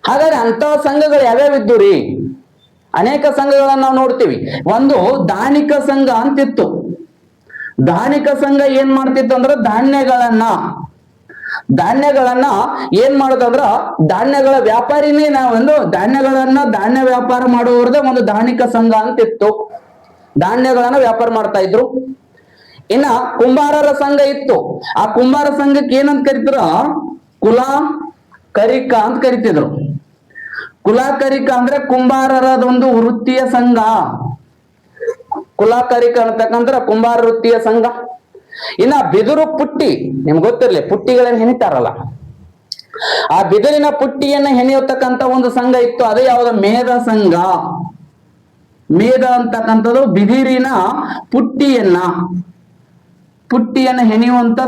ಹಾಗಾದ್ರೆ ಅಂತ ಸಂಘಗಳು ಯಾವ್ಯಾವ ಇದ್ದು ರೀ? ಅನೇಕ ಸಂಘಗಳನ್ನ ನಾವು ನೋಡ್ತೀವಿ. ಒಂದು ಧಾನಿಕ ಸಂಘ ಅಂತಿತ್ತು. ಧಾನಿಕ ಸಂಘ ಏನ್ ಮಾಡ್ತಿತ್ತು ಅಂದ್ರ ಧಾನ್ಯಗಳನ್ನ ಏನ್ ಮಾಡೋದಂದ್ರ ಧಾನ್ಯಗಳ ವ್ಯಾಪಾರಿನೇ ನಾವೊಂದು ಧಾನ್ಯ ವ್ಯಾಪಾರ ಮಾಡುವುದೇ ಒಂದು ಧಾನಿಕ ಸಂಘ ಅಂತಿತ್ತು. ಧಾನ್ಯಗಳನ್ನ ವ್ಯಾಪಾರ ಮಾಡ್ತಾ ಇದ್ರು. ಇನ್ನ ಕುಂಬಾರರ ಸಂಘ ಇತ್ತು. ಆ ಕುಂಬಾರ ಸಂಘಕ್ಕೆ ಏನಂತ ಕರಿತಿದ್ರು? ಕುಲಕರಿಕ ಅಂತ ಕರಿತಿದ್ರು. ಕುಲಕರಿಕ ಅಂದ್ರೆ ಕುಂಬಾರರದೊಂದು ವೃತ್ತಿಯ ಸಂಘ. ಕುಲಕರಿಕ ಅಂತಕ್ಕಂದ್ರ ಕುಂಬಾರ ವೃತ್ತಿಯ ಸಂಘ. ಇನ್ನ ಬಿದಿರು ಪುಟ್ಟಿ, ನಿಮ್ಗೆ ಗೊತ್ತಿರ್ಲಿ, ಪುಟ್ಟಿಗಳನ್ನ ಹೆಣಿತಾರಲ್ಲ, ಆ ಬಿದಿರಿನ ಪುಟ್ಟಿಯನ್ನ ಹೆಣೆಯತಕ್ಕಂತ ಒಂದು ಸಂಘ ಇತ್ತು. ಅದೇ ಯಾವ್ದು? ಮೇಧ ಸಂಘ. ಮೇಧ ಅಂತಕ್ಕಂಥದ್ದು ಬಿದಿರಿನ ಪುಟ್ಟಿಯನ್ನ ಹೆಣೆಯುವಂತ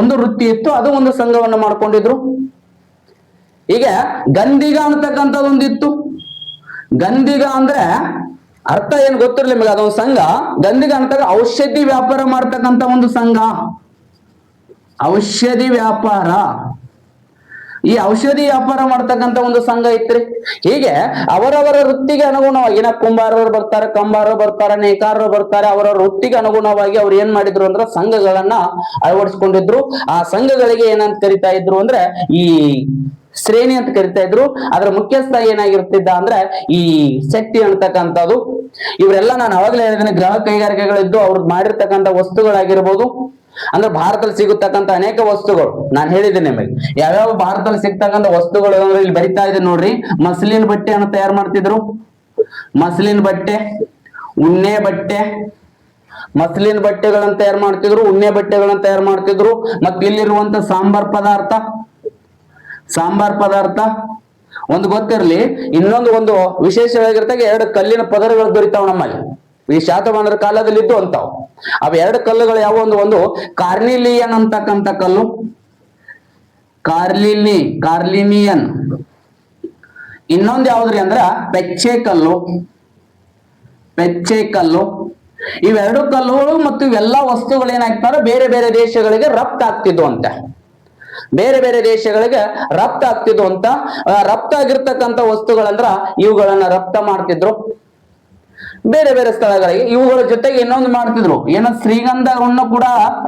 ಒಂದು ವೃತ್ತಿ ಇತ್ತು. ಅದು ಒಂದು ಸಂಘವನ್ನು ಮಾಡ್ಕೊಂಡಿದ್ರು. ಈಗ ಗಂಧಿಗ ಅಂತಕ್ಕಂಥದ್ದೊಂದಿತ್ತು. ಗಂಧಿಗ ಅಂದ್ರೆ ಅರ್ಥ ಏನ್ ಗೊತ್ತಿರ್ಲಿ ನಿಮಗೆ, ಅದೊಂದು ಸಂಘ. ಗಂಧಿಗ ಅಂತ ಔಷಧಿ ವ್ಯಾಪಾರ ಮಾಡ್ತಕ್ಕಂಥ ಒಂದು ಸಂಘ. ಔಷಧಿ ವ್ಯಾಪಾರ, ಈ ಔಷಧಿ ವ್ಯಾಪಾರ ಮಾಡ್ತಕ್ಕಂಥ ಒಂದು ಸಂಘ ಇತ್ರಿ. ಹೀಗೆ ಅವರವರ ವೃತ್ತಿಗೆ ಅನುಗುಣವಾಗಿ ಕುಂಬಾರರು ಬರ್ತಾರೆ, ಕಂಬಾರರು ಬರ್ತಾರೆ, ನೇಕಾರರು ಬರ್ತಾರೆ. ಅವರ ವೃತ್ತಿಗೆ ಅನುಗುಣವಾಗಿ ಅವ್ರು ಏನ್ ಮಾಡಿದ್ರು ಅಂದ್ರೆ ಸಂಘಗಳನ್ನ ಅಳವಡಿಸ್ಕೊಂಡಿದ್ರು. ಆ ಸಂಘಗಳಿಗೆ ಏನಂತ ಕರಿತಾ ಇದ್ರು ಅಂದ್ರೆ ಈ ಶ್ರೇಣಿ ಅಂತ ಕರಿತಾ ಇದ್ರು. ಅದರ ಮುಖ್ಯಸ್ಥ ಏನಾಗಿರ್ತಿದ್ದ ಅಂದ್ರೆ ಈ ಶೆಟ್ಟಿ ಅಂತಕ್ಕಂಥದ್ದು. ಇವರೆಲ್ಲ ನಾನು ಅವಾಗಲೇ ಹೇಳಿದ್ದೇನೆ, ಗೃಹ ಕೈಗಾರಿಕೆಗಳಿದ್ದು ಅವ್ರು ಮಾಡಿರ್ತಕ್ಕಂಥ ವಸ್ತುಗಳಾಗಿರ್ಬೋದು. ಅಂದ್ರೆ ಭಾರತದಲ್ಲಿ ಸಿಗತಕ್ಕಂತ ಅನೇಕ ವಸ್ತುಗಳು ನಾನು ಹೇಳಿದ್ದೇನೆ ನಿಮಗೆ. ಯಾವ್ಯಾವ ಭಾರತದಲ್ಲಿ ಸಿಗ್ತಕ್ಕಂಥ ವಸ್ತುಗಳು ಅಂದ್ರೆ ಇಲ್ಲಿ ಬರಿತಾ ಇದೆ ನೋಡ್ರಿ. ಮಸ್ಲಿನ್ ಬಟ್ಟೆಯನ್ನು ತಯಾರು ಮಾಡ್ತಿದ್ರು. ಮಸ್ಲಿನ್ ಬಟ್ಟೆ, ಉಣ್ಣೆ ಬಟ್ಟೆ, ಮಸ್ಲಿನ್ ಬಟ್ಟೆಗಳನ್ನ ತಯಾರು ಮಾಡ್ತಿದ್ರು, ಉಣ್ಣೆ ಬಟ್ಟೆಗಳನ್ನ ತಯಾರು ಮಾಡ್ತಿದ್ರು. ಮತ್ತೆ ಇಲ್ಲಿರುವಂತ ಸಾಂಬಾರ್ ಪದಾರ್ಥ ಒಂದು ಗೊತ್ತಿರಲಿ. ಒಂದು ವಿಶೇಷವಾಗಿರ್ತಾಗ 2 ಕಲ್ಲಿನ ಪದರಗಳು ದೊರಿತಾವ ನಮ್ಮಲ್ಲಿ. ಈ ಶಾತವಾಹನರ ಕಾಲದಲ್ಲಿ ಇದ್ದು ಅಂತಾವ್. ಅವು 2 ಕಲ್ಲುಗಳು ಯಾವ? ಒಂದು ಕಾರ್ನಿಲಿಯನ್ ಅಂತಕ್ಕಂಥ ಕಲ್ಲು, ಕಾರ್ಲಿನಿಯನ್. ಇನ್ನೊಂದು ಯಾವ್ದ್ರಿ ಅಂದ್ರ ಪೆಚ್ಚೆ ಕಲ್ಲು. ಇವೆರಡು ಕಲ್ಲುಗಳು ಮತ್ತು ಇವೆಲ್ಲಾ ವಸ್ತುಗಳು ಏನಾಗ್ತಾರ ಬೇರೆ ಬೇರೆ ದೇಶಗಳಿಗೆ ರಫ್ತಾಗ್ತಿದ್ವು ಅಂತ. ಬೇರೆ ಬೇರೆ ದೇಶಗಳಿಗೆ ರಫ್ತಾಗ್ತಿದ್ವು ಅಂತ. ರಫ್ತಾಗಿರ್ತಕ್ಕಂಥ ವಸ್ತುಗಳಂದ್ರ ಇವುಗಳನ್ನ ರಫ್ತ ಮಾಡ್ತಿದ್ರು ಬೇರೆ ಬೇರೆ ಸ್ಥಳಗಳಿಗೆ. ಇವುಗಳ ಜೊತೆಗೆ ಇನ್ನೊಂದು ಮಾಡ್ತಿದ್ರು, ಏನೋ ಶ್ರೀಗಂಧವನ್ನು ಕೂಡ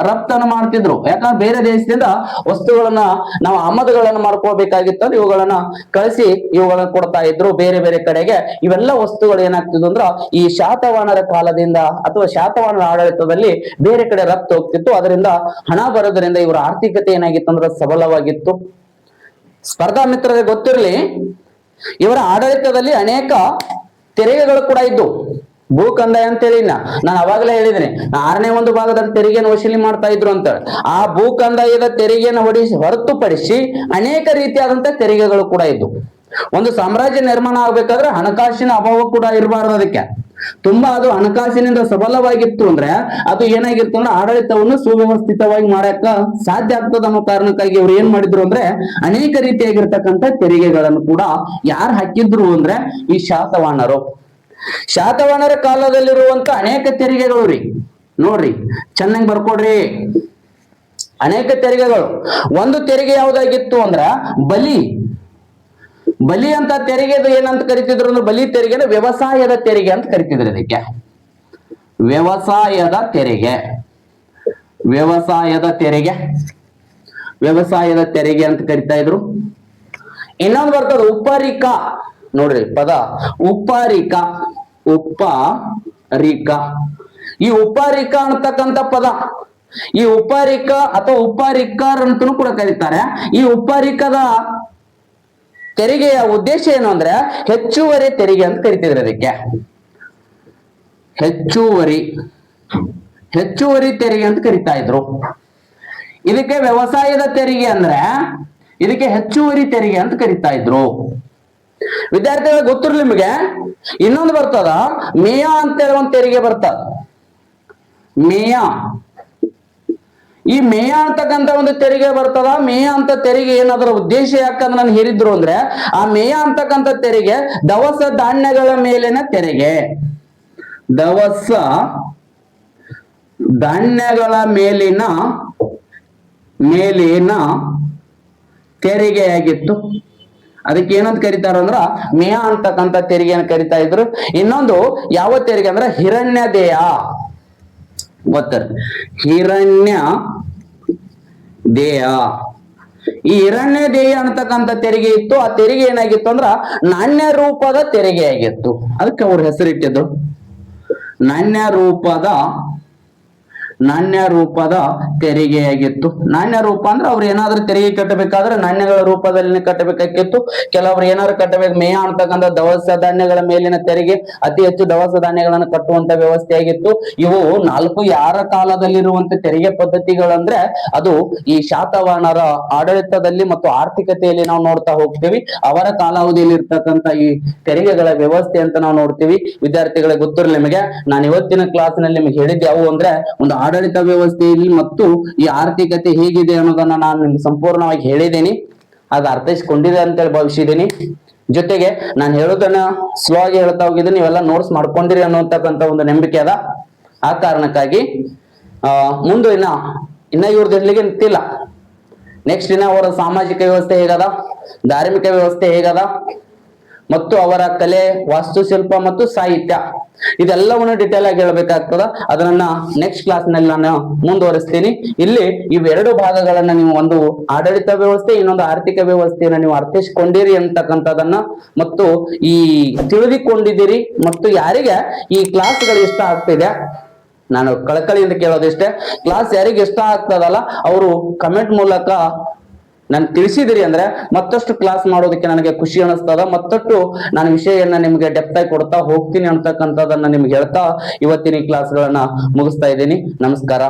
ರಫ್ತನ್ನು ಮಾಡ್ತಿದ್ರು. ಯಾಕಂದ್ರೆ ಬೇರೆ ದೇಶದಿಂದ ವಸ್ತುಗಳನ್ನ ನಾವು ಆಮದುಗಳನ್ನ ಮಾಡ್ಕೋಬೇಕಾಗಿತ್ತು. ಇವುಗಳನ್ನ ಕಳಿಸಿ ಇವುಗಳನ್ನ ಕೊಡ್ತಾ ಇದ್ರು ಬೇರೆ ಬೇರೆ ಕಡೆಗೆ. ಇವೆಲ್ಲ ವಸ್ತುಗಳು ಏನಾಗ್ತಿದ್ವು ಅಂದ್ರ ಈ ಶಾತವಾಹನರ ಕಾಲದಿಂದ ಅಥವಾ ಶಾತವಾಹನರ ಆಡಳಿತದಲ್ಲಿ ಬೇರೆ ಕಡೆ ರಫ್ತು ಹೋಗ್ತಿತ್ತು. ಅದರಿಂದ ಹಣ ಬರೋದ್ರಿಂದ ಇವರ ಆರ್ಥಿಕತೆ ಏನಾಗಿತ್ತು ಅಂದ್ರೆ ಸಬಲವಾಗಿತ್ತು. ಸ್ಪರ್ಧಾ ಮಿತ್ರರಿಗೆ ಗೊತ್ತಿರಲಿ, ಇವರ ಆಡಳಿತದಲ್ಲಿ ಅನೇಕ ತೆರಿಗೆಗಳು ಕೂಡ ಇದ್ದು. ಭೂ ಕಂದಾಯ ಅಂತೇಳಿ ನಾನು ಅವಾಗಲೇ ಹೇಳಿದ್ದೀನಿ, 6ನೇ ಒಂದು ಭಾಗದಲ್ಲಿ ತೆರಿಗೆಯನ್ನು ವಸೂಲಿ ಮಾಡ್ತಾ ಇದ್ರು ಅಂತ. ಆ ಭೂ ಕಂದಾಯದ ತೆರಿಗೆಯನ್ನು ಹೊರತುಪಡಿಸಿ ಅನೇಕ ರೀತಿಯಾದಂತ ತೆರಿಗೆಗಳು ಕೂಡ ಇದ್ದು. ಒಂದು ಸಾಮ್ರಾಜ್ಯ ನಿರ್ಮಾಣ ಆಗ್ಬೇಕಾದ್ರೆ ಹಣಕಾಸಿನ ಅಭಾವ ಕೂಡ ಇರಬಾರ್ದು. ಅದಕ್ಕೆ ತುಂಬಾ ಅದು ಹಣಕಾಸಿನಿಂದ ಸಬಲವಾಗಿತ್ತು ಅಂದ್ರೆ ಅದು ಏನಾಗಿತ್ತು ಅಂದ್ರೆ ಆಡಳಿತವನ್ನು ಸುವ್ಯವಸ್ಥಿತವಾಗಿ ಮಾಡಕ ಸಾಧ್ಯ ಆಗ್ತದ ಅನ್ನೋ ಕಾರಣಕ್ಕಾಗಿ ಇವ್ರು ಏನ್ ಮಾಡಿದ್ರು ಅಂದ್ರೆ ಅನೇಕ ರೀತಿಯಾಗಿರ್ತಕ್ಕಂಥ ತೆರಿಗೆಗಳನ್ನು ಕೂಡ ಯಾರು ಹಾಕಿದ್ರು ಅಂದ್ರೆ ಈ ಶಾತವಾಹನರ ಕಾಲದಲ್ಲಿರುವಂತ ಅನೇಕ ತೆರಿಗೆಗಳು ರೀ. ನೋಡ್ರಿ, ಚೆನ್ನಾಗಿ ಬರ್ಕೊಡ್ರಿ. ಅನೇಕ ತೆರಿಗೆಗಳು. ಒಂದು ತೆರಿಗೆ ಯಾವ್ದಾಗಿತ್ತು ಅಂದ್ರ ಬಲಿ ಅಂತ ತೆರಿಗೆದು ಏನಂತ ಕರಿತಿದ್ರು ಅಂದ್ರೆ ಬಲಿ ತೆರಿಗೆ ವ್ಯವಸಾಯದ ತೆರಿಗೆ ಅಂತ ಕರಿತಿದ್ರು. ಇದಕ್ಕೆ ವ್ಯವಸಾಯದ ತೆರಿಗೆ ಅಂತ ಕರಿತಾ ಇದ್ರು. ಇನ್ನೊಂದು ಬರ್ತದ ಉಪರಿಕ. ನೋಡ್ರಿ ಪದ ಉಪರಿಕ. ಈ ಉಪರಿಕ ಅಂತಕ್ಕಂಥ ಪದ, ಈ ಉಪರಿಕ ಅಥವಾ ಉಪರಿಕರ್ ಅಂತನೂ ಕೂಡ ಕರೀತಾರೆ. ಈ ಉಪರಿಕದ ತೆರಿಗೆಯ ಉದ್ದೇಶ ಏನು ಅಂದ್ರೆ ಹೆಚ್ಚುವರಿ ತೆರಿಗೆ ಅಂತ ಕರಿತಿದ್ರು. ಅದಕ್ಕೆ ಹೆಚ್ಚುವರಿ ತೆರಿಗೆ ಅಂತ ಕರಿತಾ ಇದ್ರು. ಇದಕ್ಕೆ ವ್ಯವಸಾಯದ ತೆರಿಗೆ ಅಂದ್ರೆ ಇದಕ್ಕೆ ಹೆಚ್ಚುವರಿ ತೆರಿಗೆ ಅಂತ ಕರಿತಾ ಇದ್ರು. ವಿದ್ಯಾರ್ಥಿಗಳು ಗೊತ್ತಿರ್ಲಿ ನಿಮಗೆ. ಇನ್ನೊಂದು ಬರ್ತದ ಮೇಯಾ ಅಂತೇಳಿ ಒಂದು ತೆರಿಗೆ ಬರ್ತದ. ಮೇಯ. ಈ ಮೇಯ ಅಂತಕ್ಕಂಥ ಒಂದು ತೆರಿಗೆ ಬರ್ತದ. ಮೇಯ ಅಂತ ತೆರಿಗೆ ಏನಾದ್ರ ಉದ್ದೇಶ ಯಾಕಂದ್ರೆ ನಾನು ಹೇಳಿದ್ರು ಅಂದ್ರೆ, ಆ ಮೇಯ ಅಂತಕ್ಕಂಥ ತೆರಿಗೆ ದವಸ ಧಾನ್ಯಗಳ ಮೇಲಿನ ತೆರಿಗೆ, ದವಸ ಧಾನ್ಯಗಳ ಮೇಲಿನ ತೆರಿಗೆಯಾಗಿತ್ತು. ಅದಕ್ಕೆ ಏನಂತ ಕರೀತಾರ ಅಂದ್ರ ಮೇಯ ಅಂತಕ್ಕಂಥ ತೆರಿಗೆಯನ್ನು ಕರಿತಾ ಇದ್ರು. ಇನ್ನೊಂದು ಯಾವ ತೆರಿಗೆ ಅಂದ್ರೆ ಹಿರಣ್ಯ ದೇಯ, ಗೊತ್ತಲ್ಲ, ಹಿರಣ್ಯ ದೇಯ. ಈ ಹಿರಣ್ಯ ದೇಯ ಅಂತಕ್ಕಂಥ ತೆರಿಗೆ ಇತ್ತು. ಆ ತೆರಿಗೆ ಏನಾಗಿತ್ತು ಅಂದ್ರ ನಾಣ್ಯ ರೂಪದ ತೆರಿಗೆ ಆಗಿತ್ತು. ಅದಕ್ಕೆ ಅವ್ರ ಹೆಸರಿಟ್ಟಿದ್ರು ನಾಣ್ಯ ರೂಪದ ತೆರಿಗೆಯಾಗಿತ್ತು. ನಾಣ್ಯ ರೂಪ ಅಂದ್ರೆ ಅವ್ರು ಏನಾದ್ರೂ ತೆರಿಗೆ ಕಟ್ಟಬೇಕಾದ್ರೆ ನಾಣ್ಯಗಳ ರೂಪದಲ್ಲಿ ಕಟ್ಟಬೇಕಾಗಿತ್ತು. ಕೆಲವರು ಏನಾದ್ರು ಕಟ್ಟಬೇಕು. ಮೇಯ ಅಂತಕ್ಕಂಥ ದವಸ ಧಾನ್ಯಗಳ ಮೇಲಿನ ತೆರಿಗೆ, ಅತಿ ಹೆಚ್ಚು ದವಸ ಧಾನ್ಯಗಳನ್ನು ಕಟ್ಟುವಂತ ವ್ಯವಸ್ಥೆ ಆಗಿತ್ತು. ಇವು 4 ಯಾರ ಕಾಲದಲ್ಲಿರುವಂತ ತೆರಿಗೆ ಪದ್ಧತಿಗಳಂದ್ರೆ ಅದು ಈ ಶಾತವಾಹನರ ಆಡಳಿತದಲ್ಲಿ ಮತ್ತು ಆರ್ಥಿಕತೆಯಲ್ಲಿ ನಾವು ನೋಡ್ತಾ ಹೋಗ್ತೀವಿ. ಅವರ ಕಾಲಾವಧಿಯಲ್ಲಿ ಇರ್ತಕ್ಕಂಥ ಈ ತೆರಿಗೆಗಳ ವ್ಯವಸ್ಥೆ ಅಂತ ನಾವು ನೋಡ್ತೀವಿ. ವಿದ್ಯಾರ್ಥಿಗಳಿಗೆ ಗೊತ್ತಿರಲಿ, ನಿಮಗೆ ನಾನು ಇವತ್ತಿನ ಕ್ಲಾಸ್ನಲ್ಲಿ ನಿಮಗೆ ಹೇಳಿದ್ದೆ ಯಾವುವು ಅಂದ್ರೆ, ಒಂದು ಆಡಳಿತ ವ್ಯವಸ್ಥೆಯಲ್ಲಿ ಮತ್ತು ಈ ಆರ್ಥಿಕತೆ ಹೇಗಿದೆ ಅನ್ನೋದನ್ನ ನಾನು ನಿಮ್ಗೆ ಸಂಪೂರ್ಣವಾಗಿ ಹೇಳಿದ್ದೀನಿ. ಅದು ಅರ್ಥೈಸ್ಕೊಂಡಿದೆ ಅಂತೇಳಿ ಭಾವಿಸಿದ್ದೀನಿ. ಜೊತೆಗೆ ನಾನು ಹೇಳೋದನ್ನ ಸ್ಲೋ ಆಗಿ ಹೇಳ್ತಾ ಹೋಗಿದ್ದೀನಿ, ನೀವೆಲ್ಲ ನೋಟ್ಸ್ ಮಾಡ್ಕೊಂಡಿರಿ ಅನ್ನೋತಕ್ಕಂಥ ಒಂದು ನಂಬಿಕೆ ಅದ. ಆ ಕಾರಣಕ್ಕಾಗಿ ಮುಂದೆ ಇನ್ನ ಇವ್ರದ್ದು ಇರ್ಲಿಕ್ಕೆ ನಿಂತಿಲ್ಲ. ನೆಕ್ಸ್ಟ್ ಇನ್ನ ಅವರ ಸಾಮಾಜಿಕ ವ್ಯವಸ್ಥೆ ಹೇಗದ, ಧಾರ್ಮಿಕ ವ್ಯವಸ್ಥೆ ಹೇಗದ, ಮತ್ತು ಅವರ ಕಲೆ, ವಾಸ್ತುಶಿಲ್ಪ ಮತ್ತು ಸಾಹಿತ್ಯ, ಇದೆಲ್ಲವನ್ನು ಡಿಟೇಲ್ ಆಗಿ ಹೇಳ್ಬೇಕಾಗ್ತದ. ಅದನ್ನ ನೆಕ್ಸ್ಟ್ ಕ್ಲಾಸ್ ನಲ್ಲಿ ನಾನು ಮುಂದುವರಿಸ್ತೀನಿ. ಇಲ್ಲಿ ಇವೆರಡು ಭಾಗಗಳನ್ನ ನೀವು, ಒಂದು ಆಡಳಿತ ವ್ಯವಸ್ಥೆ, ಇನ್ನೊಂದು ಆರ್ಥಿಕ ವ್ಯವಸ್ಥೆಯನ್ನ ನೀವು ಅರ್ಥೈಸಿಕೊಂಡಿರಿ ಅಂತಕ್ಕಂಥದನ್ನ ಮತ್ತು ಈ ತಿಳಿದುಕೊಂಡಿದ್ದೀರಿ. ಮತ್ತು ಯಾರಿಗೆ ಈ ಕ್ಲಾಸ್ಗಳು ಇಷ್ಟ ಆಗ್ತಿದೆ, ನಾನು ಕಳಕಳಿಯಿಂದ ಕೇಳೋದಿಷ್ಟೇ, ಕ್ಲಾಸ್ ಯಾರಿಗೆ ಇಷ್ಟ ಆಗ್ತದಲ್ಲ ಅವರು ಕಮೆಂಟ್ ಮೂಲಕ ನಾನು ತಿಳಿಸಿದಿರಿ ಅಂದ್ರೆ ಮತ್ತಷ್ಟು ಕ್ಲಾಸ್ ಮಾಡೋದಕ್ಕೆ ನನಗೆ ಖುಷಿ ಅನಿಸ್ತದ. ಮತ್ತಷ್ಟು ನಾನು ವಿಷಯವನ್ನ ನಿಮ್ಗೆ ಡೆಪ್ತ್ ಆಗಿ ಕೊಡ್ತಾ ಹೋಗ್ತೀನಿ ಅಂತಕ್ಕಂಥದನ್ನ ನಿಮ್ಗೆ ಹೇಳ್ತಾ ಇವತ್ತಿನ ಈ ಕ್ಲಾಸ್ಗಳನ್ನ ಮುಗಿಸ್ತಾ ಇದ್ದೀನಿ. ನಮಸ್ಕಾರ.